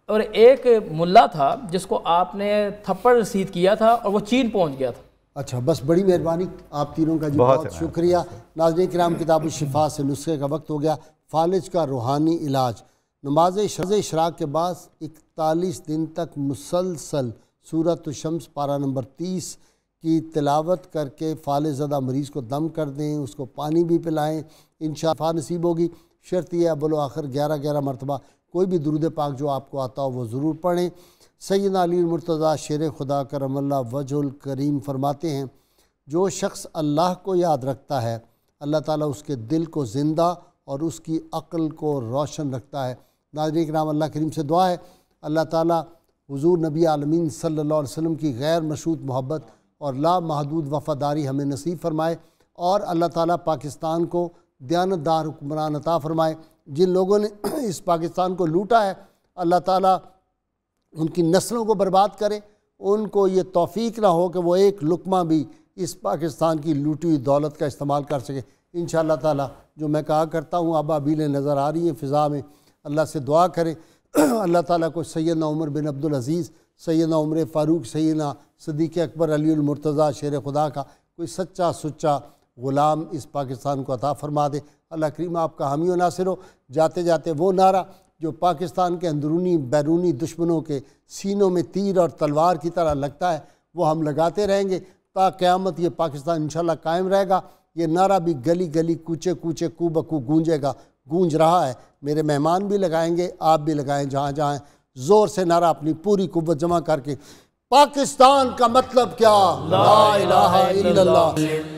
S4: اور ایک ملا تھا جس کو آپ نے تھپڑ رسید کیا تھا اور وہ چین پہنچ گیا تھا.
S2: اچھا، بس بڑی مہربانی آپ تینوں کا جی، بہت شکریہ. ناظرین کرام، کتاب الشفا سے نسخے کا وقت ہو گیا. فالج کا روحانی علاج. نماز اشراق کے بعد 41 دن تک مسلسل سورۃ الشمس پارہ نمبر 30 کی تلاوت کر کے فالج زدہ مریض کو دم کر دیں، اس کو پانی بھی پلائیں، انشاءاللہ نصیب ہوگی. شرط یہ اول و آخر 11 مرتبہ کوئی بھی درود پاک جو آپ کو آتا ہو وہ ضرور پڑھیں. سیدنا علی المرتضیٰ شیر خدا کرم اللہ وجہ الکریم فرماتے ہیں، جو شخص اللہ کو یاد رکھتا ہے اللہ تعالیٰ اس کے دل کو زندہ اور اس کی عقل کو روشن رکھتا ہے. ناظرین کرام، اللہ کریم سے دعا ہے اللہ تعالیٰ حضور نبی عالمین صلی اللہ علیہ وسلم کی غیر مشروط محبت اور لا محدود وفاداری ہمیں نصیب فرمائے. اور اللہ تعالیٰ پاکستان کو دیانتدار حکمران عطا فرمائے۔ جن لوگوں نے اس پاکستان کو لوٹا ہے اللہ تعالیٰ ان کی نسلوں کو برباد کرے، ان کو یہ توفیق نہ ہو کہ وہ ایک لقمہ بھی اس پاکستان کی لوٹی ہوئی دولت کا استعمال کر سکے۔ انشاءاللہ تعالیٰ جو میں کہا کرتا ہوں ابابیلیں نظر آ رہی ہیں فضا میں، اللہ سے دعا کریں اللہ تعالیٰ کو سیدنا عمر بن عبدالعزیز، سیدنا عمر فاروق، سیدنا صدیق اکبر علی المرتضیٰ شیر خدا کا کوئی سچا سچا غلام اس پاکستان کو عطا فرما دے۔ اللہ کریم آپ کا حامی و ناصر ہو۔ جاتے جاتے وہ نعرہ جو پاکستان کے اندرونی بیرونی دشمنوں کے سینوں میں تیر اور تلوار کی طرح لگتا ہے وہ ہم لگاتے رہیں گے تا قیامت یہ پاکستان انشاءاللہ قائم رہے گا۔ یہ نعرہ بھی گلی گلی کوچے کوچے کو بکو گونجے گا، گونج رہا ہے۔ میرے مہمان بھی لگائیں گے، آپ بھی لگائیں جہاں جہاں زور سے نعرہ اپنی پوری قوت جمع کر کے، پاکستان کا مطلب کیا؟ لا الہ الا اللہ۔